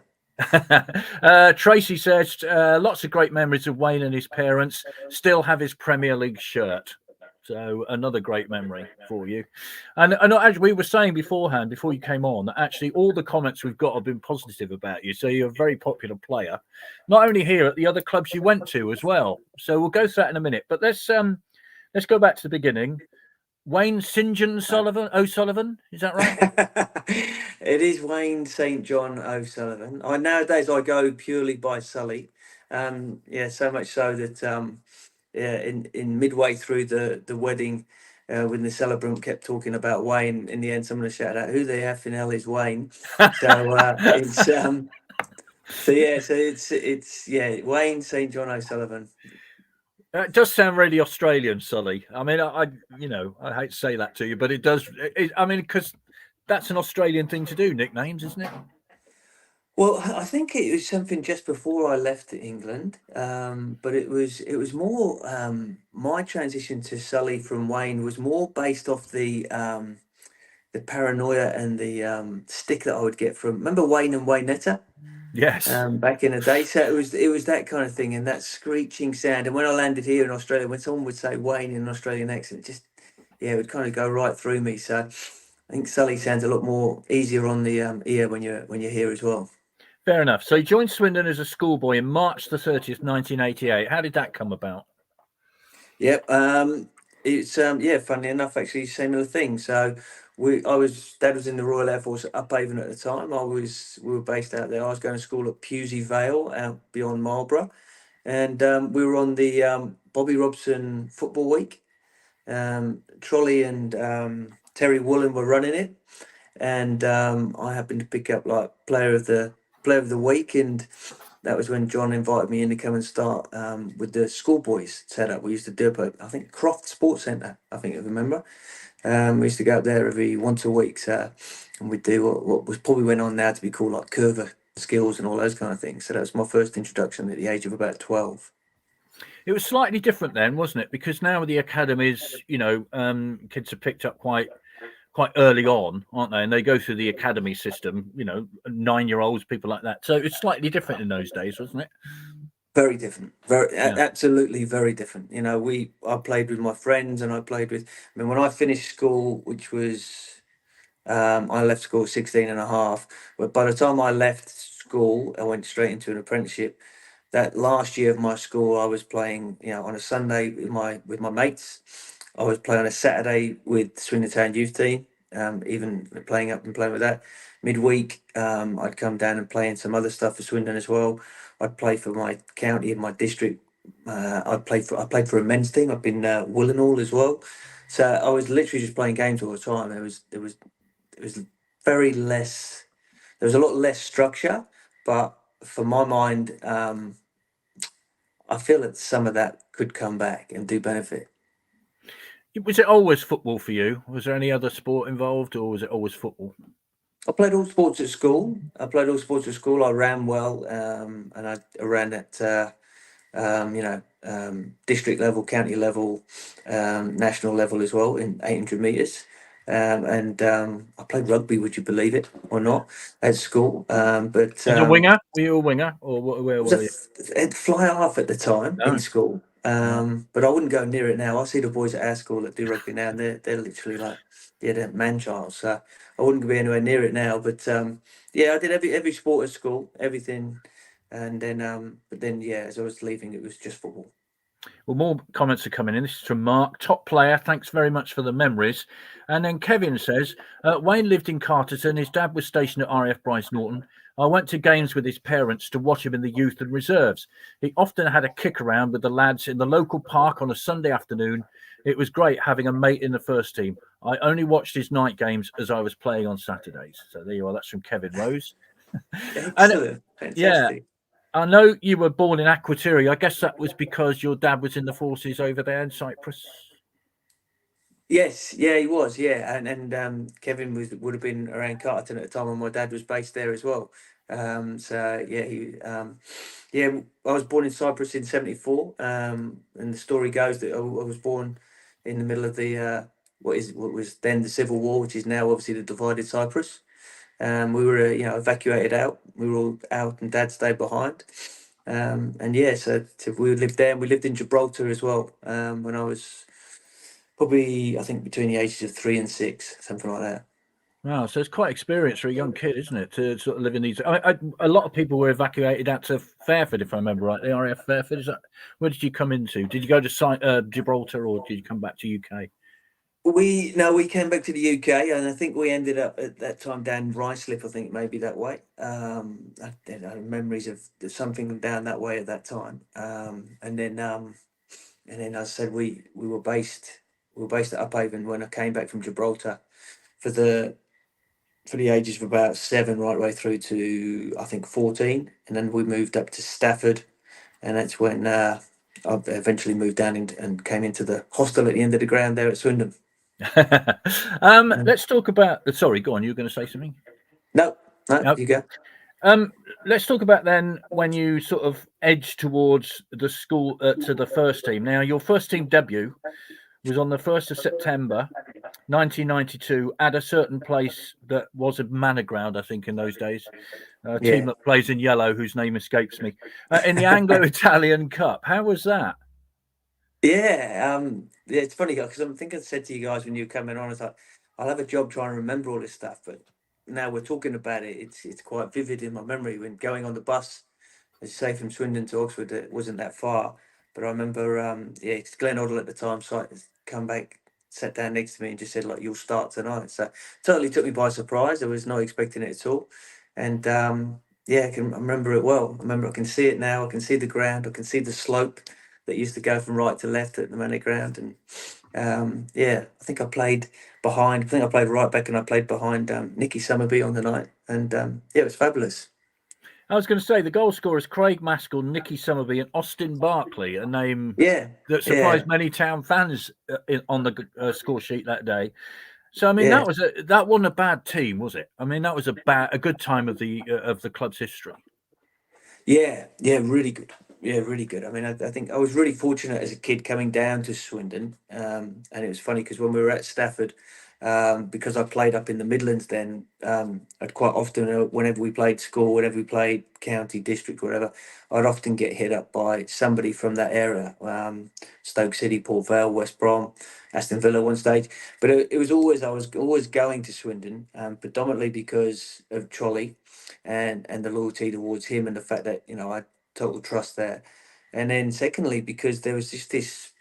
Tracy says lots of great memories of Wayne and his parents. Still have his Premier League shirt. So another great memory for you. And as we were saying beforehand, before you came on, that actually all the comments we've got have been positive about you. So you're a very popular player, not only here at the other clubs you went to as well. So we'll go through that in a minute. But let's go back to the beginning. Wayne St. John O'Sullivan, is that right? It is Wayne St. John O'Sullivan. Nowadays I go purely by Sully. So much so that in midway through the wedding, when the celebrant kept talking about Wayne, in the end someone shouted out, "Who the effing hell is Wayne?" It's Wayne St. John O'Sullivan. It does sound really Australian, Sully. I mean, I hate to say that to you, but it does. I mean, because that's an Australian thing to do, nicknames, isn't it? Well, I think it was something just before I left England, but it was more my transition to Sully from Wayne was more based off the paranoia and the stick that I would get from, remember Wayne and Waynetta Yes. back in the day. So it was that kind of thing and that screeching sound. And when I landed here in Australia, when someone would say Wayne in an Australian accent, it would kind of go right through me. So I think Sully sounds a lot more easier on the ear when you're here as well. Fair enough. So you joined Swindon as a schoolboy in March the 30th, 1988. How did that come about? Yep. It's funny enough, actually, similar thing. So Dad was in the Royal Air Force at Upavon at the time. We were based out there. I was going to school at Pewsey Vale, out beyond Marlborough, and we were on the Bobby Robson Football Week. Trolley and Terry Woolen were running it, and I happened to pick up like player of the week, and that was when John invited me in to come and start with the schoolboys setup. We used to do it at, I think, Croft Sports Centre, I think I remember. We used to go up there every once a week, and we'd do what was probably went on now to be called like curver skills and all those kind of things. So that was my first introduction at the age of about 12. It was slightly different then, wasn't it? Because now with the academies, kids are picked up quite early on, aren't they? And they go through the academy system, 9-year-olds, people like that. So it's slightly different in those days, wasn't it? Very different, absolutely very different. I played with my friends, and when I finished school, which was, I left school 16 and a half, but by the time I left school, I went straight into an apprenticeship. That last year of my school, I was playing, on a Sunday with my mates. I was playing on a Saturday with Swindon Town youth team, even playing with that. Midweek, I'd come down and play in some other stuff for Swindon as well. I'd play for my county and my district. I played for a men's team. I've been Willenhall as well. So I was literally just playing games all the time. It was very less. There was a lot less structure, but for my mind, I feel that some of that could come back and do benefit. Was it always football for you? Was there any other sport involved, or was it always football? I played all sports at school. I ran well, and I ran at district level, county level, national level as well in 800 meters. And I played rugby, would you believe it or not, at school. But as a winger, were you a winger, or where were you? I'd fly half at the time in school. But I wouldn't go near it now. I see the boys at our school that do rugby now, and they're literally like they're man-child. So I wouldn't be anywhere near it now. But I did every sport at school, everything. And then, as I was leaving, it was just football. Well, more comments are coming in. This is from Mark, top player. Thanks very much for the memories. And then Kevin says, Wayne lived in Carterton. His dad was stationed at RAF Bryce Norton. I went to games with his parents to watch him in the youth and reserves. He often had a kick around with the lads in the local park on a Sunday afternoon. It was great having a mate in the first team. I only watched his night games as I was playing on Saturdays. So there you are. That's from Kevin Rose. Excellent. Fantastic. Yeah. I know you were born in Akrotiri. I guess that was because your dad was in the forces over there in Cyprus. Yes, he was. Yeah, and Kevin would have been around Carterton at the time when my dad was based there as well. I was born in Cyprus in '74, and the story goes that I was born in the middle of the what was then the Civil War, which is now obviously the divided Cyprus. We were, evacuated out. We were all out, and Dad stayed behind. So we lived there, and we lived in Gibraltar as well. When I was probably, I think, between the ages of 3 and 6, something like that. Wow, so it's quite experienced for a young kid, isn't it, to sort of live in these? A lot of people were evacuated out to Fairford, if I remember right. The RAF Fairford. Is that where did you come into? Did you go to Gibraltar, or did you come back to UK? We came back to the UK, and I think we ended up at that time down Ruislip, I think maybe that way. I had memories of something down that way at that time. And then as I said, we were based at Upavon when I came back from Gibraltar for the ages of about 7 right way through to I think 14, and then we moved up to Stafford, and that's when I eventually moved down and came into the hostel at the end of the ground there at Swindon. Let's talk about. Sorry, go on. You were going to say something? No, No. you go. Let's talk about then when you sort of edged towards the school to the first team. Now, your first team debut was on the 1st of September 1992 at a certain place that was a manor ground, I think, in those days. A team that plays in yellow, whose name escapes me, in the Anglo-Italian Cup. How was that? Yeah, it's funny because I think I said to you guys when you were coming on, I was like, I'll have a job trying to remember all this stuff, but now we're talking about it, it's quite vivid in my memory when going on the bus, as you say, from Swindon to Oxford. It wasn't that far, but I remember, it's Glenn Hoddle at the time, so I come back, sat down next to me and just said, like, you'll start tonight. So totally took me by surprise. I was not expecting it at all. And I remember it well. I can see it now. I can see the ground. I can see the slope that used to go from right to left at the Manor Ground. And I think I played behind. I think I played right back, and I played behind Nicky Summerby on the night. And it was fabulous. I was going to say the goal scorers Craig Maskell, Nicky Summerby, and Austin Barkley, a name that surprised many Town fans on the score sheet that day. So I mean, that wasn't a bad team, was it? I mean, that was a good time of the club's history. Yeah, really good. Yeah, really good. I mean, I think I was really fortunate as a kid coming down to Swindon, and it was funny because when we were at Stafford, because I played up in the Midlands then, I'd quite often, whenever we played school, whenever we played county, district, whatever, I'd often get hit up by somebody from that area, Stoke City, Port Vale, West Brom, Aston Villa one stage. But I was always going to Swindon, predominantly because of Trolley and the loyalty towards him and the fact that, I had total trust there. And then secondly, because there was just this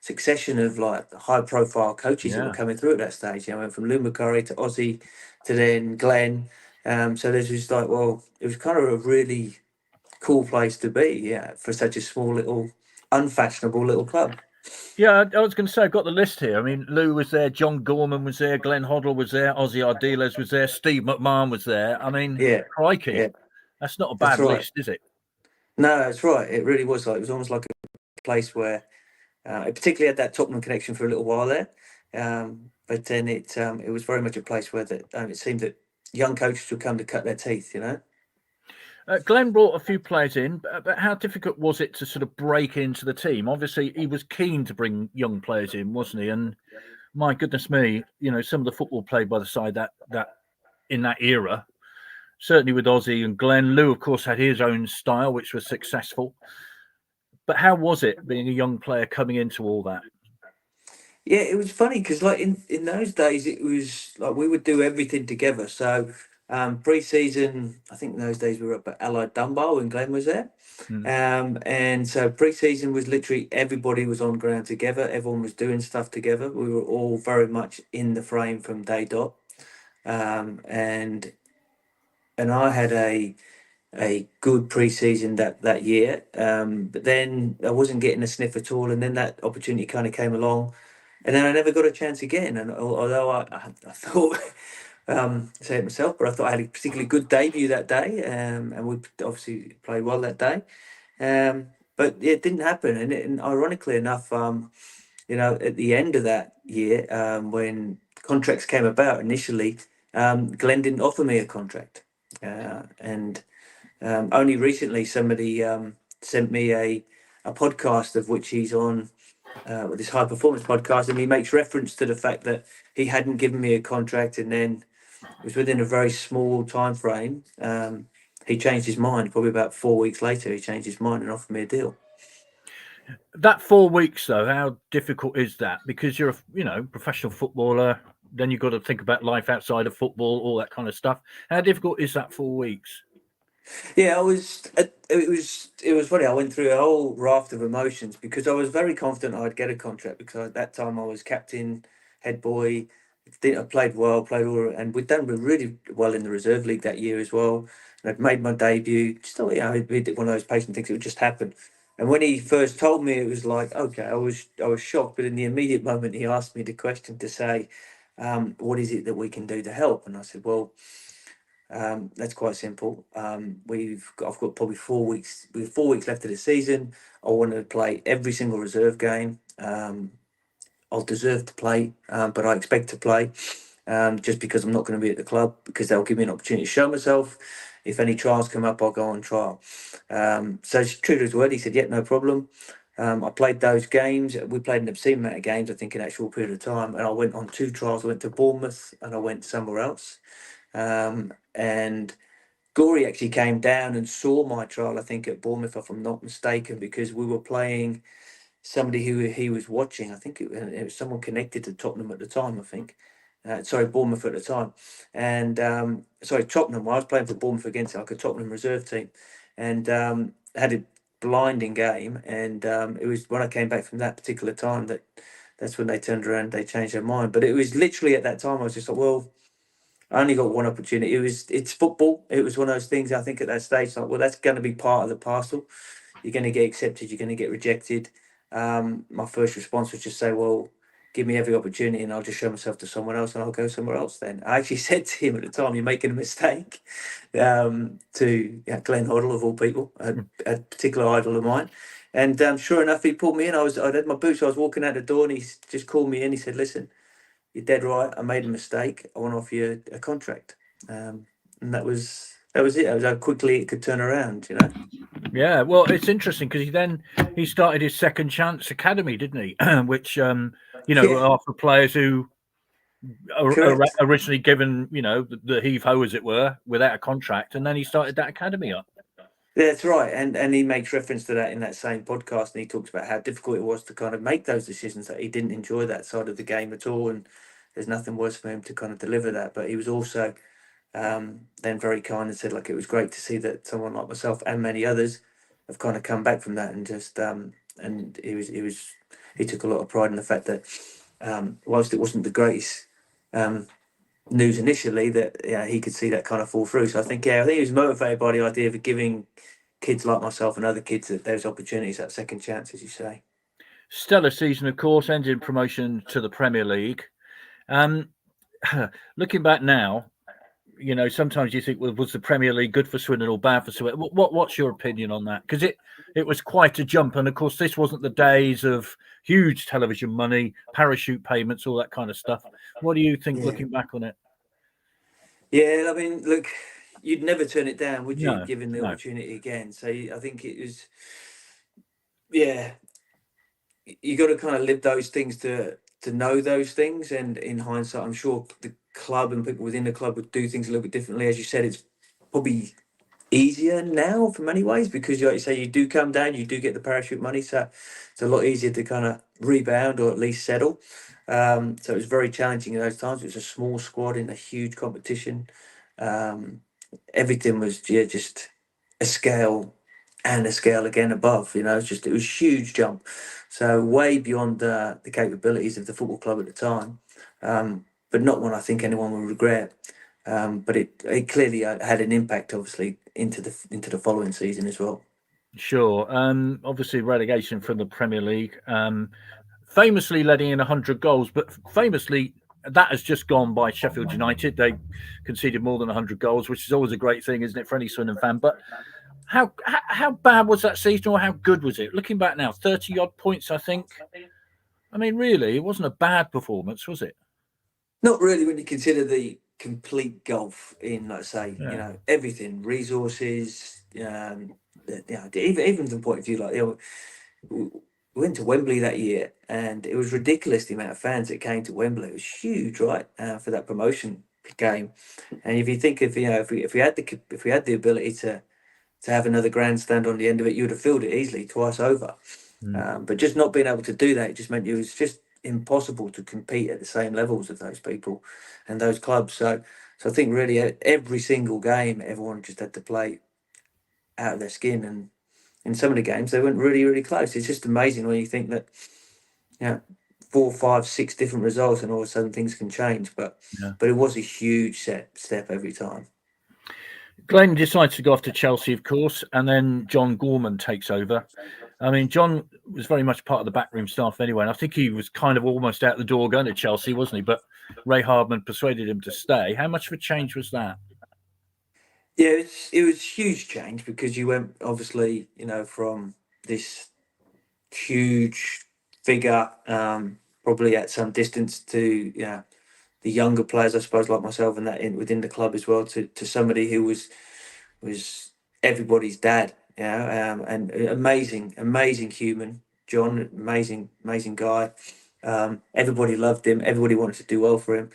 succession of like high profile coaches that were coming through at that stage. I went from Lou McCurry to Ozzy to then Glenn. So there's just like, well, it was kind of a really cool place to be, for such a small little unfashionable little club. Yeah, I was going to say, I've got the list here. I mean, Lou was there, John Gorman was there, Glenn Hoddle was there, Ozzy Ardiles was there, Steve McMahon was there. I mean, crikey, that's not a bad list, is it? No, that's right. It really was. Like, it was almost like a place where it particularly had that Tottenham connection for a little while there. But then it was very much a place where it seemed that young coaches would come to cut their teeth, Glenn brought a few players in, but how difficult was it to sort of break into the team? Obviously, he was keen to bring young players in, wasn't he? And my goodness me, some of the football played by the side that in that era, certainly with Ozzy and Glenn. Lou, of course, had his own style, which was successful. But how was it being a young player coming into all that? Yeah, it was funny because like in those days, it was like we would do everything together. So pre-season, I think in those days we were up at Allied Dunbar when Glenn was there. And so pre-season was literally everybody was on ground together. Everyone was doing stuff together. We were all very much in the frame from day dot. And I had a good pre-season that year. But then I wasn't getting a sniff at all. And then that opportunity kind of came along. And then I never got a chance again. And although I thought, say it myself, but I thought I had a particularly good debut that day. And we obviously played well that day. But it didn't happen. And ironically enough, at the end of that year, when contracts came about initially, Glenn didn't offer me a contract. And only recently somebody sent me a podcast of which he's on, with this high performance podcast, and he makes reference to the fact that he hadn't given me a contract, and then it was within a very small time frame. He changed his mind. Probably about 4 weeks later, he changed his mind and offered me a deal. That 4 weeks, though, how difficult is that? Because you're a professional footballer, then you've got to think about life outside of football, all that kind of stuff. How difficult is that 4 weeks? Yeah, it was funny. I went through a whole raft of emotions because I was very confident I'd get a contract because at that time I was captain, head boy. I played well, and we'd done really well in the reserve league that year as well. And I'd made my debut. Still, it'd be one of those patient things. It would just happen. And when he first told me, it was like, okay, I was shocked. But in the immediate moment, he asked me the question to say, what is it that we can do to help? And I said, well, that's quite simple. I've got probably 4 weeks. We have 4 weeks left of the season. I want to play every single reserve game. I'll deserve to play, but I expect to play, just because I'm not going to be at the club, because they'll give me an opportunity to show myself. If any trials come up, I'll go on trial. So it's true to his word. He said, yeah, no problem. I played those games. We played an obscene amount of games, I think, in that short period of time. And I went on 2 trials. I went to Bournemouth and I went somewhere else. And Gory actually came down and saw my trial, I think, at Bournemouth, if I'm not mistaken, because we were playing somebody who he was watching. I think it was someone connected to Tottenham at the time, I think. Sorry, Bournemouth at the time. And Tottenham. I was playing for Bournemouth against like a Tottenham reserve team, and had a blinding game. And it was when I came back from that particular time that's when they turned around, they changed their mind. But it was literally at that time I was just like, well, I only got one opportunity. It's football. It was one of those things, I think, at that stage, like, well, that's going to be part of the parcel. You're going to get accepted, you're going to get rejected. My first response was just say, well, give me every opportunity and I'll just show myself to someone else and I'll go somewhere else then. I actually said to him at the time, you're making a mistake, to Glenn Hoddle, of all people, a particular idol of mine. And sure enough, he pulled me in. I'd had my boots, I was walking out the door, and he just called me in. He said, listen, you're dead right. I made a mistake. I want to offer you a contract. And that was it. That was how quickly it could turn around, you know. Yeah, well, it's interesting because he started his Second Chance Academy, didn't he? Which are for players who are originally given, the heave ho, as it were, without a contract, and then he started that academy up. That's right, and he makes reference to that in that same podcast, and he talks about how difficult it was to kind of make those decisions, that he didn't enjoy that side of the game at all, and there's nothing worse for him to kind of deliver that. But he was also then very kind and said, like, it was great to see that someone like myself and many others have kind of come back from that, and just and he took a lot of pride in the fact that whilst it wasn't the greatest news initially, that he could see that kind of fall through. So I think he was motivated by the idea of giving kids like myself and other kids those opportunities, that second chance, as you say. Stellar season, of course, ended promotion to the Premier League. Looking back now, sometimes you think, well, was the Premier League good for Swindon or bad for Swindon? What's your opinion on that? Because it was quite a jump, and of course, this wasn't the days of huge television money, parachute payments, all that kind of stuff. What do you think, looking back on it? Yeah, I mean, look, you'd never turn it down, would you? No, given the no. opportunity again. So I think it was, you got to kind of live those things to know those things. And in hindsight, I'm sure the club and people within the club would do things a little bit differently. As you said, it's probably easier now for many ways, because like you say, you do come down, you do get the parachute money, so it's a lot easier to kind of rebound or at least settle. So it was very challenging in those times. It was a small squad in a huge competition. Everything was just a scale and a scale again above. It was a huge jump, so way beyond the capabilities of the football club at the time, but not one I think anyone will regret. But it clearly had an impact, obviously, into the following season as well. Sure. Obviously, relegation from the Premier League, famously letting in 100 goals, but famously that has just gone by Sheffield United. They conceded more than 100 goals, which is always a great thing, isn't it, for any Swindon fan? But how bad was that season, or how good was it? Looking back now, 30 odd points, I think. I mean, really, it wasn't a bad performance, was it? Not really, when you consider the complete gulf in, let's say, Yeah. everything, resources, even from the point of view, we went to Wembley that year, and it was ridiculous the amount of fans that came to Wembley. It was huge, right, for that promotion game. And if you think if we had the ability to have another grandstand on the end of it, you would have filled it easily twice over. But just not being able to do that, it just meant it was just impossible to compete at the same levels of those people and those clubs. So I think really every single game, everyone just had to play out of their skin, and in some of the games they went really, really close. It's just amazing when you think that 4, 5, 6 different results, and all of a sudden things can change. But it was a huge step every time. Glenn decides to go off to Chelsea, of course, and then John Gorman takes over. I mean, John was very much part of the backroom staff anyway, and I think he was kind of almost out the door going to Chelsea, wasn't he? But Ray Hardman persuaded him to stay. How much of a change was that? Yeah, it was huge change, because you went, obviously, from this huge figure probably at some distance to the younger players, I suppose, like myself, and that within the club as well, to somebody who was everybody's dad, and amazing human, John, amazing guy. Everybody loved him. Everybody wanted to do well for him.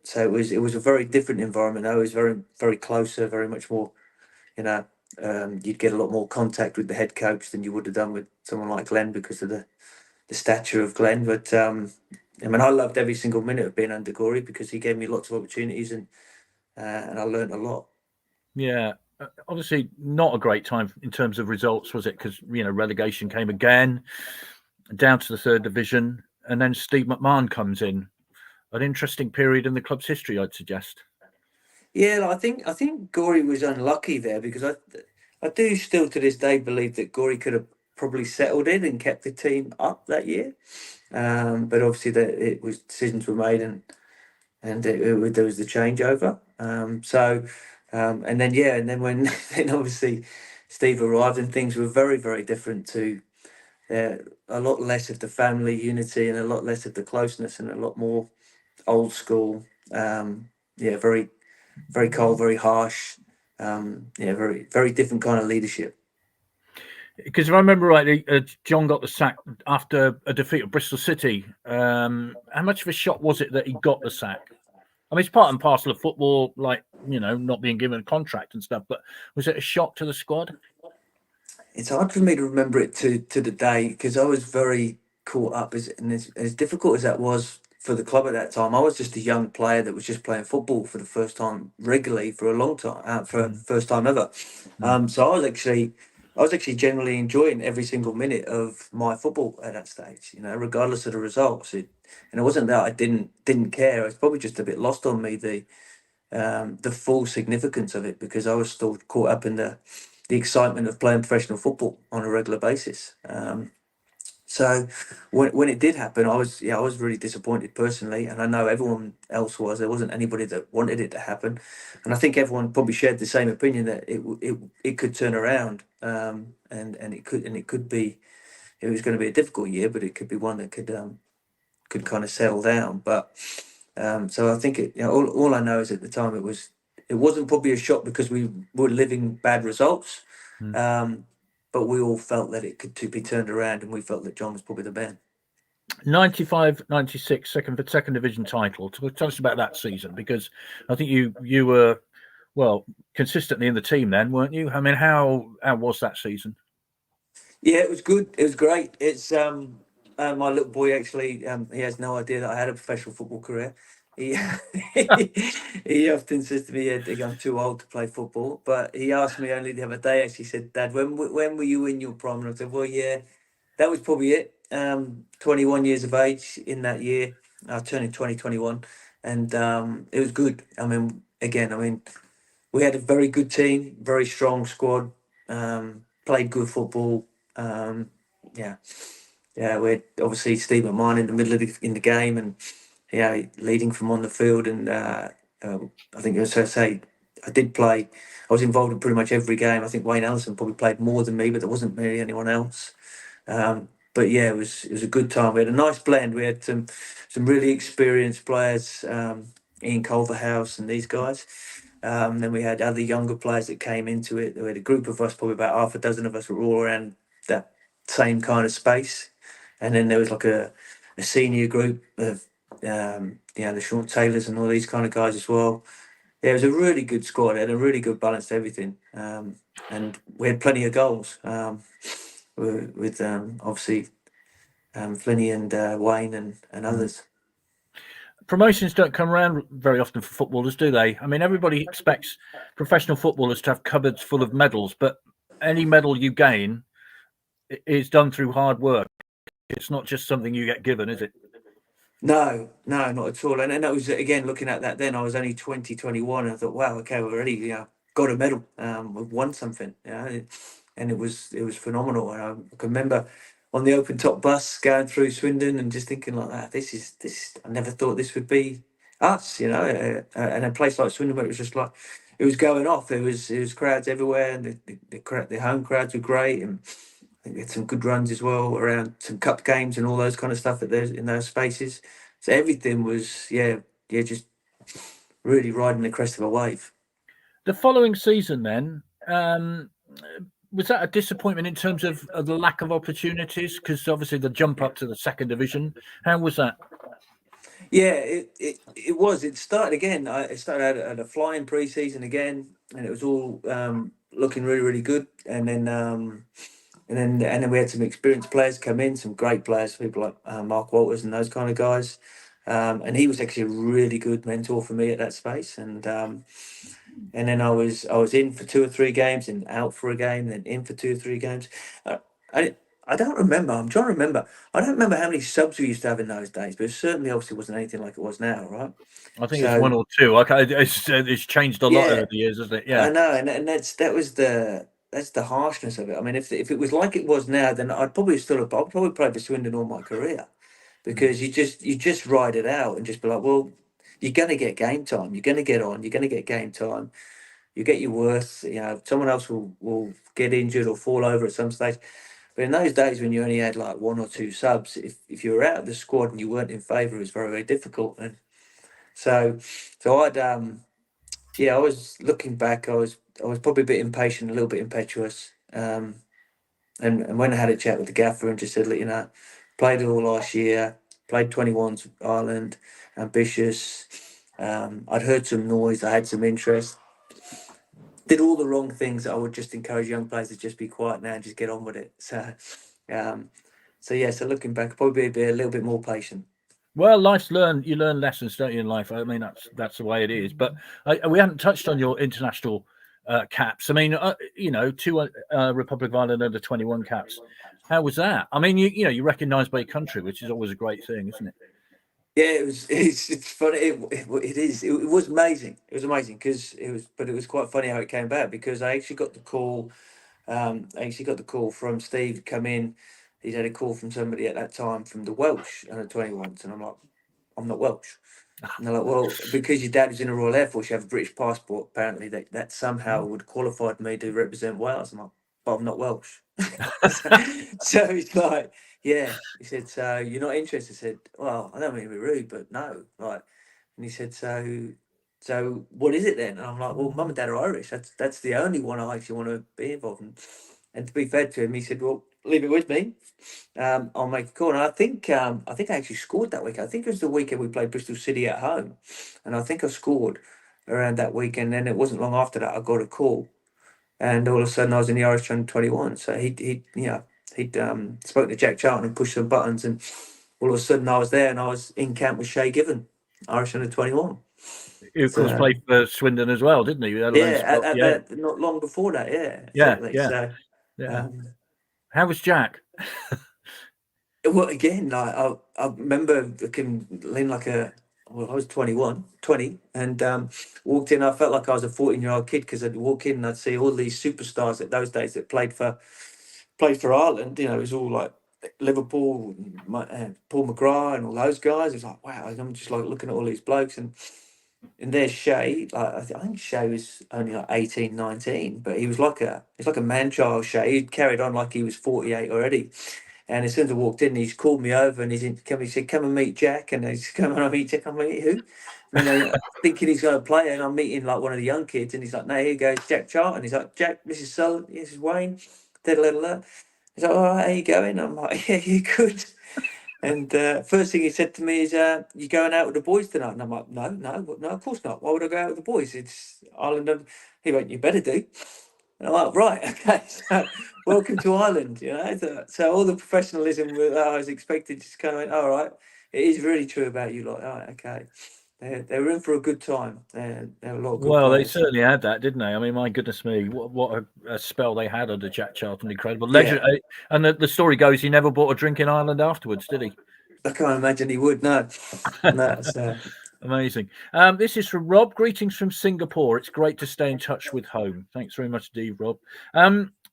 So it was a very different environment. Though. It was very closer, very much more. You'd get a lot more contact with the head coach than you would have done with someone like Glenn because of the stature of Glenn. But I mean, I loved every single minute of being under Gorey because he gave me lots of opportunities and I learned a lot. Yeah, obviously not a great time in terms of results, was it? Because relegation came again, down to the third division, and then Steve McMahon comes in. An interesting period in the club's history, I'd suggest. Yeah, I think Gorey was unlucky there because I do still to this day believe that Gorey could have probably settled in and kept the team up that year, but obviously decisions were made and there was the changeover. And then when then obviously Steve arrived and things were very very different a lot less of the family unity and a lot less of the closeness and a lot more old school. Very very cold, very harsh. Very very different kind of leadership. Because if I remember rightly, John got the sack after a defeat at Bristol City. How much of a shock was it that he got the sack? I mean, it's part and parcel of football, like, not being given a contract and stuff, but was it a shock to the squad? It's hard for me to remember it to the day because I was very caught up as difficult as that was for the club at that time. I was just a young player that was just playing football for the first time regularly for a long time, first time ever. So I was actually generally enjoying every single minute of my football at that stage, regardless of the results. And it wasn't that I didn't care. It's probably just a bit lost on me the full significance of it because I was still caught up in the excitement of playing professional football on a regular basis. So when it did happen, I was really disappointed personally, and I know everyone else was. There wasn't anybody that wanted it to happen, and I think everyone probably shared the same opinion that it could turn around, and it could be. It was going to be a difficult year, but it could be one that could kind of settle down. But so I think all I know is at the time it wasn't probably a shock because we were living bad results. But we all felt that it could be turned around, and we felt that John was probably the man. 95-96, second division title. Tell us about that season, because I think you were, well, consistently in the team then, weren't you? I mean, how was that season? Yeah, it was good. It was great. It's my little boy actually. He has no idea that I had a professional football career. He he often says to me, "I'm too old to play football." But he asked me only the other day. Actually, said, "Dad, when were you in your prime?" And I said, "Well, yeah, that was probably it. 21 years of age in that year. I was turning 2021, and it was good. I mean, we had a very good team, very strong squad. Played good football. We had obviously Steve McMahon in the middle of the game, and leading from on the field. And I think, as I say, I did play. I was involved in pretty much every game. I think Wayne Ellison probably played more than me, but there wasn't really anyone else. But yeah, it was a good time. We had a nice blend. We had some really experienced players, Ian Culverhouse and these guys. Then we had other younger players that came into it. We had a group of us, probably about half a dozen of us, were all around that same kind of space. And then there was like a senior group of the Sean Taylors and all these kind of guys as well. Yeah, it was a really good squad. It had a really good balance to everything, and we had plenty of goals with obviously Flinny and Wayne and others. Promotions don't come around very often for footballers, do they? I mean, everybody expects professional footballers to have cupboards full of medals, but any medal you gain is done through hard work. It's not just something you get given, is it? No, not at all. And that was, again, looking at that then, I was only 20, 21, and I thought, wow, okay, we've already got a medal. We've won something. And it was phenomenal. And I can remember on the open top bus going through Swindon and just thinking like that, this is I never thought this would be us, and a place like Swindon where it was just like, it was going off. There was crowds everywhere, and the home crowds were great. And think we had some good runs as well around some cup games and all those kind of stuff in those spaces. So everything was, just really riding the crest of a wave. The following season, then, was that a disappointment in terms of the lack of opportunities? Because obviously the jump up to the second division. How was that? Yeah, it was. It started again. It started at a flying pre-season again, and it was all looking really, really good. And then we had some experienced players come in, some great players, people like Mark Walters and those kind of guys. And he was actually a really good mentor for me at that space. And then I was in for 2 or 3 games, and out for a game, then in for 2 or 3 games. I don't remember. I'm trying to remember. I don't remember how many subs we used to have in those days, but it certainly obviously wasn't anything like it was now, right? I think it's 1 or 2. Okay, it's changed a lot over the years, hasn't it? Yeah, I know, and that's the harshness of it. I mean, if it was like it was now, then I'd probably play for Swindon all my career, because you just ride it out and just be like, well, you're gonna get game time, you're gonna get on, you're gonna get game time, you get your worth. Someone else will get injured or fall over at some stage. But in those days when you only had like 1 or 2 subs, if you were out of the squad and you weren't in favour, it was very, very difficult. And so I was looking back, I was probably a bit impatient, a little bit impetuous. And when I had a chat with the gaffer and just said, look, played it all last year, played 21s Ireland, ambitious. I'd heard some noise, I had some interest. Did all the wrong things that I would just encourage young players to just be quiet now and just get on with it. So looking back, probably be a little bit more patient. Well, you learn lessons, don't you, in life? I mean, that's the way it is. But we haven't touched on your international caps. I mean, 2 Republic of Ireland under 21 caps. How was that? I mean, you're recognised by your country, which is always a great thing, isn't it? Yeah, it's funny. It is. It was amazing. It was amazing because it was quite funny how it came about, because I actually got the call. From Steve to come in. He'd had a call from somebody at that time from the Welsh under 21s, and I'm like, I'm not Welsh. And they're like, well, because your dad was in the Royal Air Force, you have a British passport. Apparently, that somehow would qualified me to represent Wales. I'm like, but I'm not Welsh. So he's like, yeah. He said, so you're not interested? I said, well, I don't mean to be rude, but no. Like, and he said, so what is it then? And I'm like, well, Mum and Dad are Irish. That's the only one I actually want to be involved in. And to be fair to him, he said, well, leave it with me. I'll make a call. And I think I actually scored that week. I think it was the weekend we played Bristol City at home, and I think I scored around that weekend. And then it wasn't long after that I got a call, and all of a sudden I was in the Irish under 21. So he'd spoken to Jack Charlton and pushed some buttons, and all of a sudden I was there, and I was in camp with Shay Given, Irish under 21. He of course played for Swindon as well, didn't he? Not long before that. Exactly. Yeah. How was Jack? Well, again, like I remember looking lean like I was 20, and walked in. I felt like I was a 14-year-old kid, because I'd walk in and I'd see all these superstars at those days that played for Ireland. It was all like Liverpool, Paul McGrath, and all those guys. It was like, wow. I'm just like looking at all these blokes, and there's Shay. Like I think Shay was only like 18, 19, but he's like a man-child. Shay, he carried on like he was 48 already. And as soon as I walked in, he's called me over, and he said, come and meet Jack. And he's come and I meet Jack. I'm like, who? And then thinking he's going to play, and I'm meeting like one of the young kids, and he's like, no, here goes Jack Charlton. He's like, Jack, this is Sullen, this is Wayne. He's like, all right, how you going? I'm like, yeah, you good. And first thing he said to me is, you going out with the boys tonight? And I'm like, no, of course not. Why would I go out with the boys? It's Ireland. He went, you better do. And I'm like, right, okay, so welcome to Ireland, So all the professionalism that I was expected just kind of went, all right, it is really true about you, like, all right, okay. They were in for a good time. They were a lot of good players. They certainly had that, didn't they? I mean, my goodness me, what a spell they had under Jack Charlton. Incredible. Legend. Yeah. And the story goes, he never bought a drink in Ireland afterwards, did he? I can't imagine he would, no. So. Amazing. This is from Rob. Greetings from Singapore. It's great to stay in touch with home. Thanks very much indeed, Rob.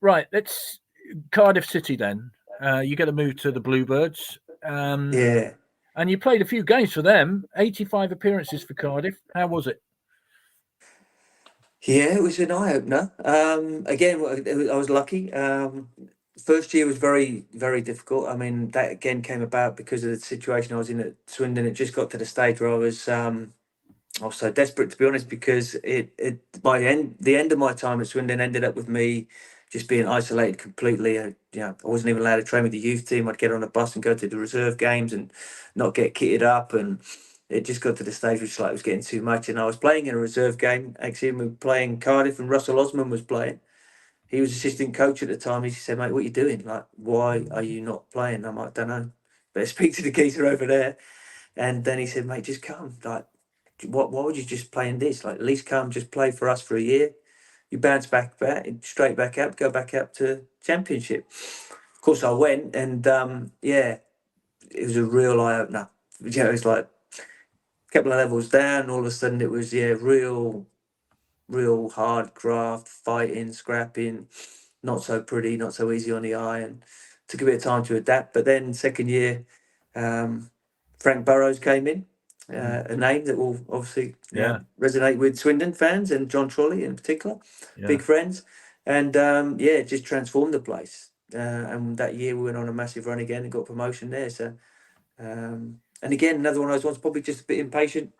Right, let's Cardiff City then. You get to move to the Bluebirds. Yeah. And you played a few games for them. 85 appearances for Cardiff. How was it? Yeah, it was an eye-opener. Again, I was lucky. First year was very, very difficult. I mean, that again came about because of the situation I was in at Swindon. It just got to the stage where I was so desperate, to be honest, because the end of my time at Swindon ended up with me just being isolated completely. I wasn't even allowed to train with the youth team. I'd get on a bus and go to the reserve games and not get kitted up, and it just got to the stage which like it was getting too much. And I was playing in a reserve game. Actually, we were playing Cardiff, and Russell Osman was playing. He was assistant coach at the time. He said, "Mate, what are you doing? Like, why are you not playing?" I'm like, "Don't know. Better speak to the geezer over there." And then he said, "Mate, just come. Like, why would you just play in this? Like, at least come, just play for us for a year. You bounce back, straight back up, go back up to Championship." Of course, I went, and it was a real eye opener. It was like a couple of levels down. All of a sudden, it was real hard graft, fighting, scrapping, not so pretty, not so easy on the eye, and took a bit of time to adapt. But then second year, Frank Burrows came in, a name that will obviously resonate with Swindon fans and John Trolley in particular, big friends, and it just transformed the place. And that year we went on a massive run again and got promotion there. So, and again, another one of those ones, probably just a bit impatient.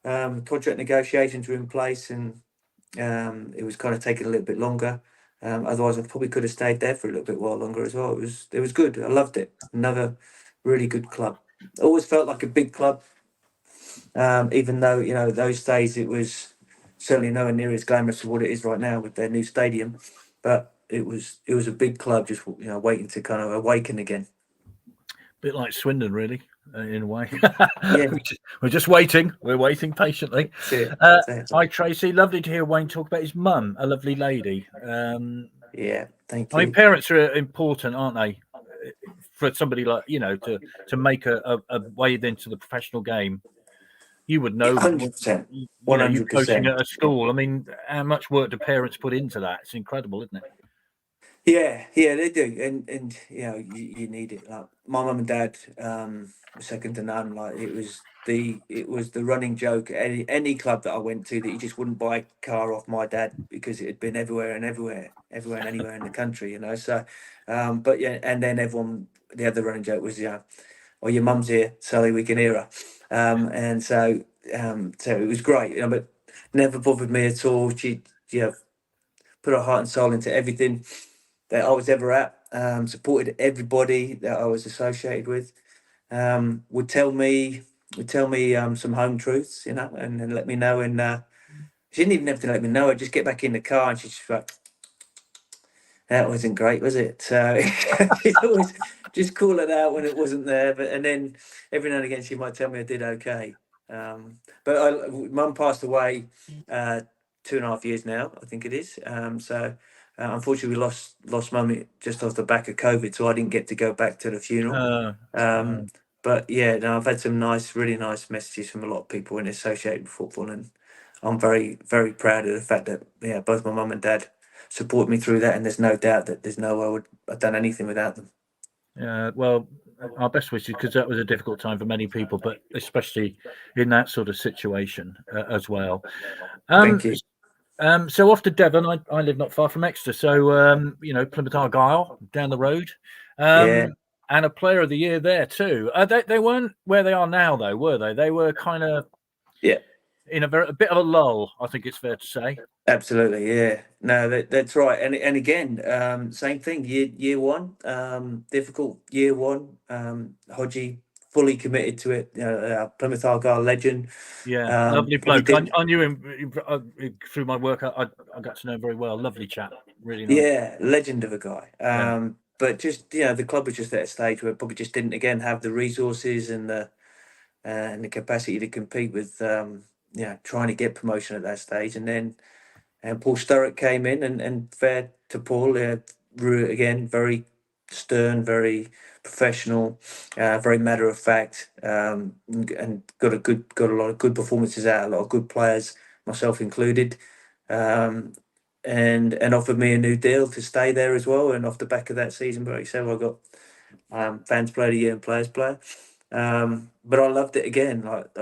Contract negotiations were in place, and it was kind of taking a little bit longer. Otherwise, I probably could have stayed there for a little bit while longer as well. It was good. I loved it. Another really good club. Always felt like a big club, even though those days it was certainly nowhere near as glamorous as what it is right now with their new stadium. But it was a big club, just waiting to kind of awaken again. Bit like Swindon, really, in a way. Yeah. We're just waiting. We're waiting patiently. That's it. Hi, Tracy. Lovely to hear Wayne talk about his mum, a lovely lady. Yeah, thank you. I mean, parents are important, aren't they? For somebody like to make a wade into the professional game. You would know 100%. 100%. You're coaching at a school. I mean, how much work do parents put into that? It's incredible, isn't it? Yeah, they do, and you need it. Like my mum and dad, second to none. Like it was the running joke at any club that I went to that you just wouldn't buy a car off my dad because it had been everywhere and anywhere in the country. So, but yeah, and then the other running joke was "Oh, your mum's here, Sally, we can hear her," and so it was great. But never bothered me at all. She put her heart and soul into everything that I was ever at, supported everybody that I was associated with, would tell me some home truths, and let me know. And she didn't even have to let me know. I'd just get back in the car, and she'd just like, "That wasn't great, was it?" So she'd always just call it out when it wasn't there. And then every now and again she might tell me I did okay. But Mum passed away 2.5 years now, I think it is. Unfortunately, we lost Mum just off the back of COVID, so I didn't get to go back to the funeral. But yeah, no, I've had some really nice messages from a lot of people in associated with football, and I'm very, very proud of the fact that both my mum and dad support me through that, and there's no doubt that there's no way I would have done anything without them. Yeah, well, our best wishes, because that was a difficult time for many people, but especially in that sort of situation as well. Thank you. So off to Devon. I live not far from Exeter, so Plymouth Argyle down the road, and a Player of the Year there too. They weren't where they are now, though, were they? They were kind of in a bit of a lull, I think it's fair to say. Absolutely, yeah. No, that's right. And again, same thing. Year one, difficult year one. Hodgie fully committed to it. Plymouth Argyle legend. Yeah, lovely bloke. I knew him through my work. I got to know him very well. Lovely chap, really nice. Yeah, legend of a guy. But just the club was just at a stage where it probably just didn't again have the resources and the capacity to compete with trying to get promotion at that stage. And then Paul Sturrock came in, and fair to Paul, again very stern, very professional, very matter of fact, and got a lot of good performances out, a lot of good players, myself included, and offered me a new deal to stay there as well. And off the back of that season, but so I got Fans Player of the Year and Players Player. But I loved it again. Like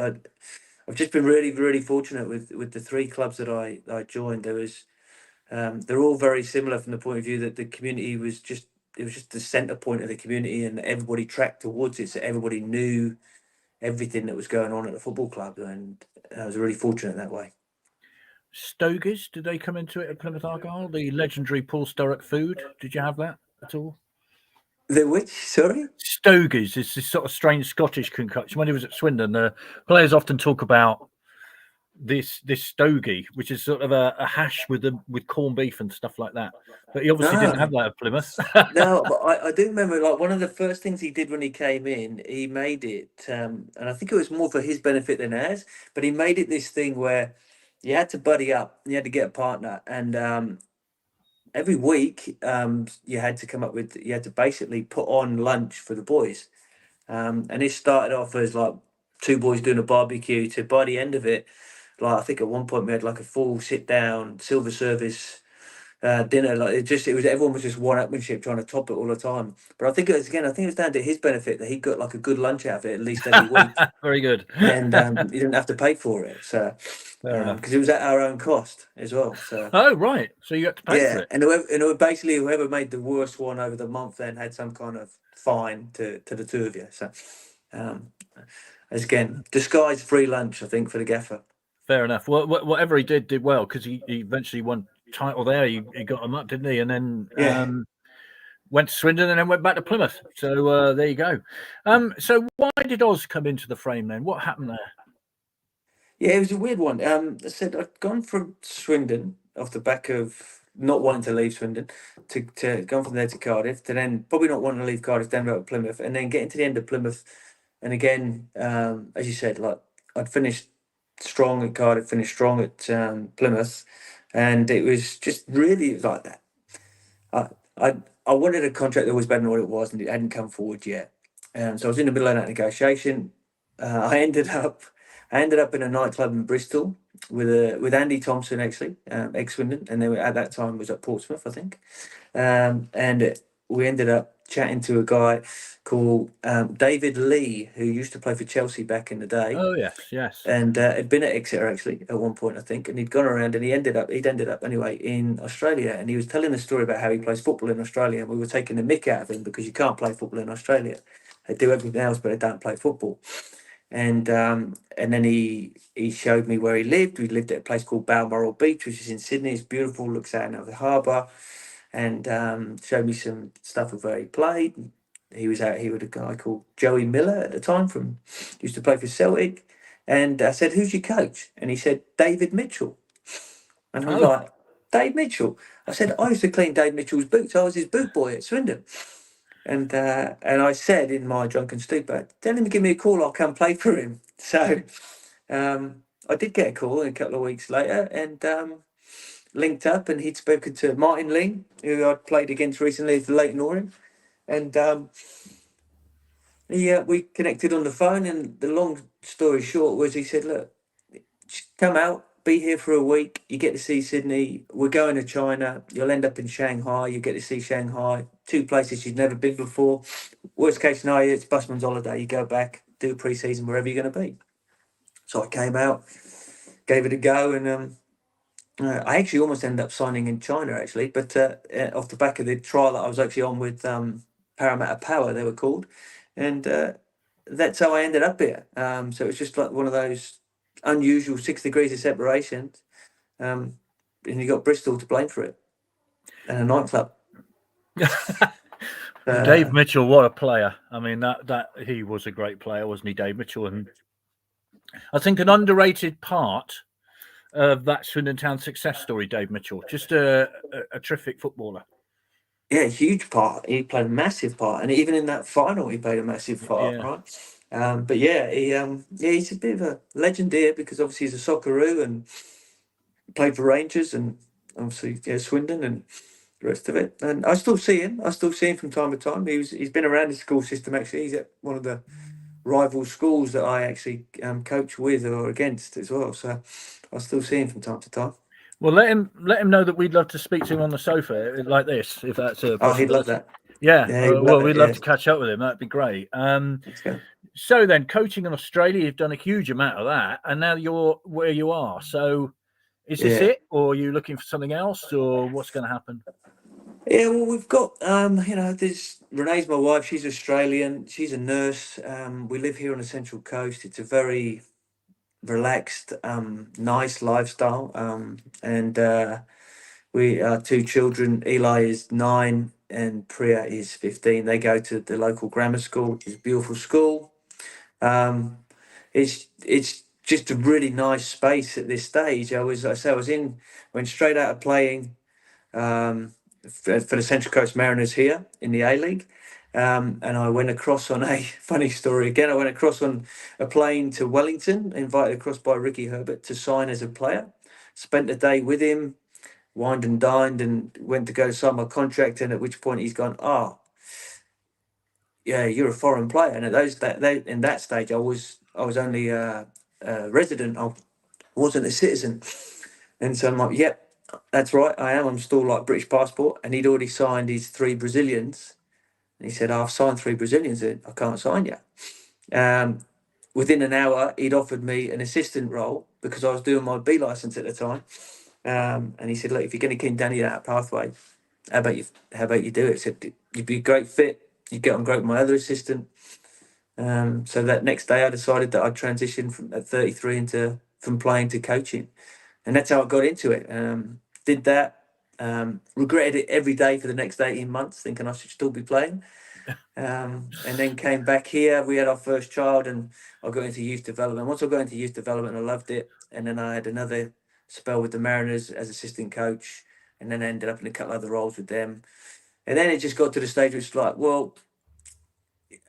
I've just been really, really fortunate with the three clubs that I joined. They're all very similar from the point of view that the community was just just the centre point of the community, and everybody tracked towards it, so everybody knew everything that was going on at the football club, and I was really fortunate that way. Stogies, did they come into it at Plymouth Argyle? The legendary Paul Sturrock food. Did you have that at all? The which? Sorry? Stogies is this sort of strange Scottish concoction. When he was at Swindon, the players often talk about this stogie, which is sort of a hash with corned beef and stuff like that. But he obviously didn't have that at Plymouth. No, but I do remember, like, one of the first things he did when he came in, he made it, and I think it was more for his benefit than ours, but he made it this thing where you had to buddy up, you had to get a partner, and every week you had to basically put on lunch for the boys. And it started off as like two boys doing a barbecue, to by the end of it, like I think at one point we had like a full sit down silver service dinner. Like everyone was just one-upmanship trying to top it all the time. But I think it was down to his benefit that he got like a good lunch out of it at least every week. Very good. And he didn't have to pay for it, so because it was at our own cost as well. So oh right, so you had to pay for it. And whoever made the worst one over the month then had some kind of fine to the two of you. So as again, disguised free lunch, I think, for the gaffer. Fair enough. Well, whatever he did well, because he eventually won title there. He got him up, didn't he? And then went to Swindon and then went back to Plymouth. So there you go. So why did Oz come into the frame then? What happened there? Yeah, it was a weird one. I said I'd gone from Swindon off the back of not wanting to leave Swindon to gone from there to Cardiff, to then probably not wanting to leave Cardiff, then go to Plymouth, and then getting to the end of Plymouth. And again, as you said, like I'd finished strong at Cardiff, finished strong at Plymouth, and it was just really like that. I wanted a contract that was better than what it was, and it hadn't come forward yet. So I was in the middle of that negotiation. I ended up in a nightclub in Bristol with Andy Thompson, actually, ex-Swindon, and they were, at that time was at Portsmouth, I think. And we ended up chatting to a guy called David Lee, who used to play for Chelsea back in the day. Oh yes. And had been at Exeter actually at one point, I think, and he'd gone around, and he'd ended up anyway in Australia, and he was telling a story about how he plays football in Australia, and we were taking the mick out of him because you can't play football in Australia. They do everything else, but they don't play football. And then he showed me where he lived. We lived at a place called Balmoral Beach, which is in Sydney. It's beautiful, looks out over the harbour, and showed me some stuff of where he played. He was out here with a guy called Joey Miller at the time, used to play for Celtic. And I said, "Who's your coach?" And he said, "David Mitchell." And I was like, "Dave Mitchell?" I said, "I used to clean Dave Mitchell's boots. I was his boot boy at Swindon." And I said in my drunken stupor, "Tell him to give me a call, I'll come play for him." So I did get a call a couple of weeks later, and linked up, and he'd spoken to Martin Ling, who I'd played against recently for Leyton Orient. And we connected on the phone, and the long story short was he said, "Look, come out, be here for a week, you get to see Sydney, we're going to China, you'll end up in Shanghai, you get to see Shanghai, two places you've never been before. Worst case scenario, it's busman's holiday, you go back, do pre-season wherever you're going to be." So I came out, gave it a go, and I actually almost ended up signing in China, actually, but off the back of the trial that I was actually on with Parramatta Power, they were called, and that's how I ended up here. So it's just like one of those unusual 6 degrees of separation, and you got Bristol to blame for it, and a nightclub. Dave Mitchell, what a player! I mean, that he was a great player, wasn't he, Dave Mitchell? And I think an underrated part of that Swindon Town success story, Dave Mitchell, just a terrific footballer. Yeah, huge part. He played a massive part, and even in that final, he played a massive part, right? But yeah, he's a bit of a legend here because obviously he's a Socceroo and played for Rangers and obviously Swindon and the rest of it. And I still see him. From time to time. He's been around the school system actually. He's at one of the rival schools that I actually coach with or against as well. So I still see him from time to time. Well, let him know that we'd love to speak to him on the sofa like this, if that's a possibility. Oh, he'd love that. Yeah, well, we'd love to catch up with him. That'd be great. So then, coaching in Australia, you've done a huge amount of that, and now you're where you are. So, is this it, or are you looking for something else, or what's going to happen? Yeah, well, we've got, there's Renee's my wife. She's Australian. She's a nurse. We live here on the Central Coast. It's a very relaxed, nice lifestyle. And we our two children. Eli is 9 and Priya is 15. They go to the local grammar school, which is a beautiful school. Um, it's just a really nice space at this stage. I was went straight out of playing for the Central Coast Mariners here in the A League. And I went across on a funny story again. I went across on a plane to Wellington, invited across by Ricky Herbert to sign as a player. Spent a day with him, wined and dined, and went to go sign my contract. And at which point he's gone, "Oh, yeah, you're a foreign player." And at in that stage, I was only a resident. I wasn't a citizen. And so I'm like, "Yep, that's right, I am. I'm still like British passport." And he'd already signed his 3 Brazilians. And he said, "I've signed 3 Brazilians, and I can't sign you." Um, Within an hour, he'd offered me an assistant role because I was doing my B license at the time. And he said, "Look, if you're going to continue that pathway, how about you do it?" I said, "You'd be a great fit. You get on great with my other assistant." So that next day, I decided that I'd transition from at 33 into from playing to coaching, and that's how I got into it. Did that. Regretted it every day for the next 18 months, thinking I should still be playing. And then came back here. We had our first child, and I got into youth development. Once I got into youth development, I loved it. And then I had another spell with the Mariners as assistant coach, and then I ended up in a couple other roles with them. And then it just got to the stage where it's like, well,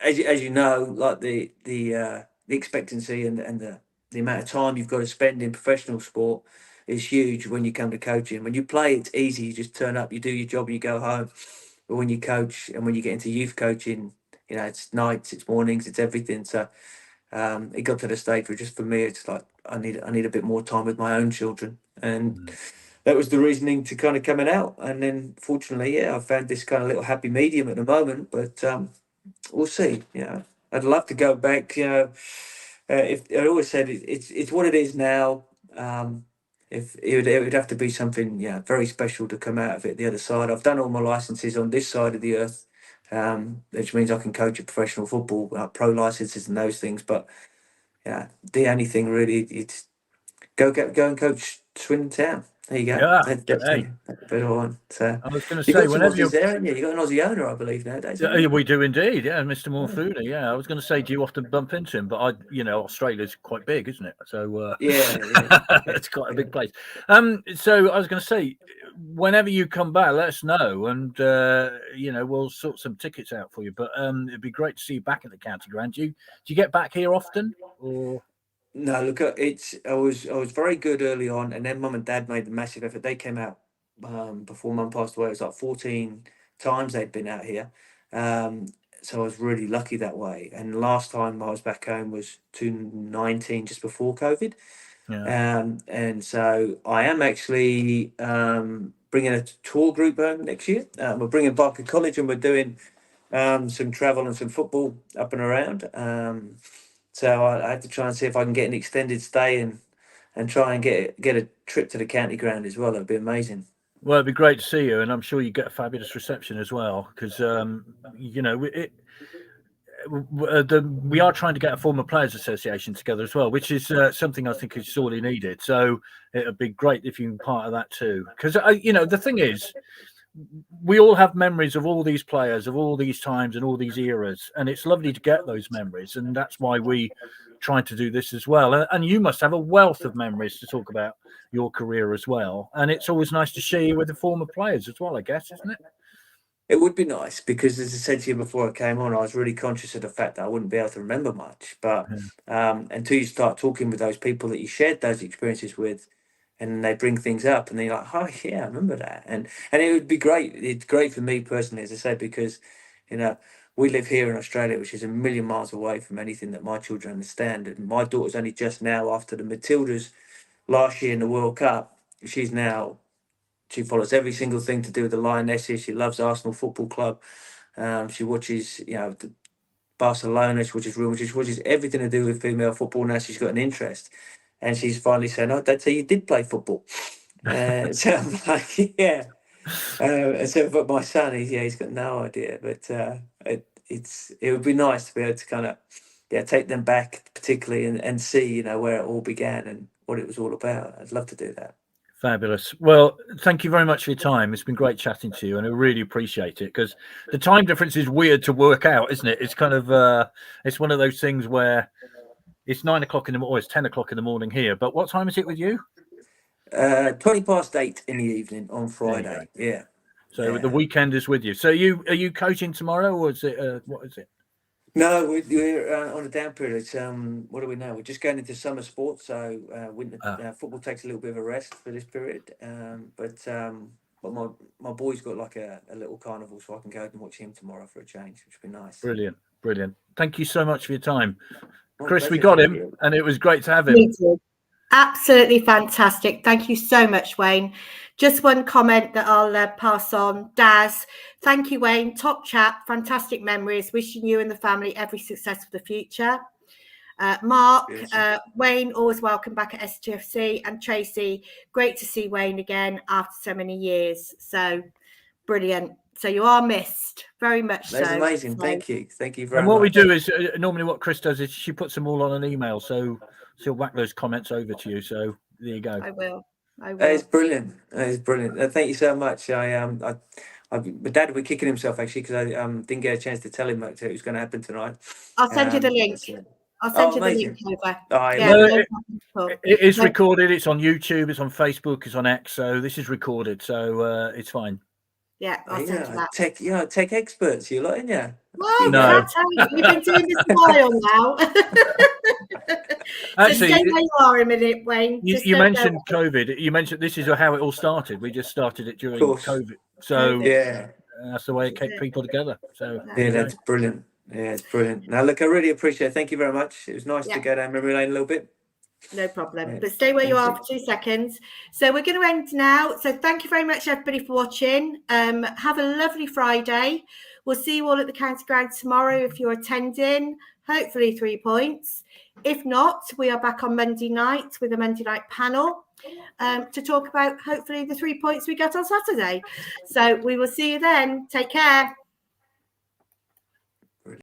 as you know, like the expectancy and the amount of time you've got to spend in professional sport is huge when you come to coaching. When you play, it's easy. You just turn up, you do your job, and you go home. But when you coach and when you get into youth coaching, it's nights, it's mornings, it's everything. So it got to the stage where just for me, it's like I need a bit more time with my own children, and that was the reasoning to kind of coming out. And then fortunately, yeah, I found this kind of little happy medium at the moment, but we'll see. I'd love to go back. If I always said it's what it is now. If it would have to be something, yeah, very special to come out of it the other side. I've done all my licenses on this side of the earth, which means I can coach a professional football, pro licenses and those things. But yeah, the only thing really, it's go and coach Swindon Town. There you go. Yeah. That's Hey, a better one. So I was going to you've say, got some whenever Aussies you there, haven't you? You've got an Aussie owner, I believe, nowadays. haven't you? we do indeed, yeah, Mr. Morfuni. Yeah, I was going to say, do you often bump into him? But Australia's quite big, isn't it? So Yeah. it's quite a big place. So I was going to say, whenever you come back, let us know, and we'll sort some tickets out for you. But it'd be great to see you back at the County Ground. Do you get back here often, or? No, look, I was very good early on, and then Mum and Dad made the massive effort. They came out before Mum passed away. It was like 14 times they'd been out here, so I was really lucky that way. And last time I was back home was 2019, just before COVID. Yeah. And so I am actually bringing a tour group home next year. We're bringing Barker College, and we're doing some travel and some football up and around. So I had to try and see if I can get an extended stay and try and get a trip to the county ground as well. That'd be amazing. Well, it'd be great to see you, and I'm sure you get a fabulous reception as well, because we are trying to get a former players association together as well, which is something I think is sorely needed. So it'd be great if you can be part of that too, because the thing is, we all have memories of all these players, of all these times and all these eras, and it's lovely to get those memories, and that's why we try to do this as well. And you must have a wealth of memories to talk about your career as well, and it's always nice to share you with the former players as well, I guess, isn't it? It would be nice because, as I said to you before I came on, I was really conscious of the fact that I wouldn't be able to remember much. But until you start talking with those people that you shared those experiences with, and they bring things up, and they're like, "Oh yeah, I remember that," and it would be great. It's great for me personally, as I said, because we live here in Australia, which is a million miles away from anything that my children understand. And my daughter's only just now, after the Matildas last year in the World Cup, she follows every single thing to do with the Lionesses. She loves Arsenal Football Club. She watches, Barcelona. She watches Real Madrid. She watches everything to do with female football. Now she's got an interest, and she's finally saying, "Oh, Dad, so you did play football?" So I'm like, "Yeah." So, but my son, he's got no idea. But it would be nice to be able to kind of take them back, particularly, and see where it all began and what it was all about. I'd love to do that. Fabulous. Well, thank you very much for your time. It's been great chatting to you, and I really appreciate it, because the time difference is weird to work out, isn't it? It's kind of it's one of those things where it's 9 o'clock in the morning, or it's 10 o'clock in the morning here. But what time is it with you? 8:20 in the evening on Friday. Yeah. So the weekend is with you. So are you coaching tomorrow, or is it what is it? No, we're on a down period. It's, what do we know? We're just going into summer sports, so winter football takes a little bit of a rest for this period. But my boy's got like a little carnival, so I can go and watch him tomorrow for a change, which would be nice. Brilliant. Thank you so much for your time, Chris. Pleasure. We got him, and it was great to have him. Me too. Absolutely fantastic. Thank you so much, Wayne. Just one comment that I'll pass on. Daz, thank you, Wayne. Top chap, fantastic memories. Wishing you and the family every success for the future. Mark, Wayne, always welcome back at STFC. And Tracy, great to see Wayne again after so many years. So brilliant. So you are missed, very much. That's so amazing. Thank you very much. And what we do is normally what Chris does is she puts them all on an email, so she'll whack those comments over to you. So there you go. I will. It's brilliant. It's brilliant. Thank you so much. My dad would be kicking himself actually because I didn't get a chance to tell him that it was going to happen tonight. I'll send you the link. I'll send you amazing. the link over. It is recorded. It's on YouTube. It's on Facebook. It's on X. So this is recorded. So it's fine. Yeah, I'll send you that. Tech experts, you lot, ain't you? Well, No. you've been doing this a while now. Actually, stay where you are a minute, Wayne. You mentioned COVID. You mentioned this is how it all started. We just started it during COVID. So that's the way it kept people together. So that's brilliant. Yeah, it's brilliant. Now, look, I really appreciate it. Thank you very much. It was nice to go down memory lane a little bit. No problem. But stay where you are for 2 seconds. So we're going to end now. So thank you very much, everybody, for watching. Have a lovely Friday. We'll see you all at the County Ground tomorrow if you're attending. Hopefully 3 points. If not, we are back on Monday night with a Monday night panel to talk about hopefully the 3 points we got on Saturday. So we will see you then. Take care.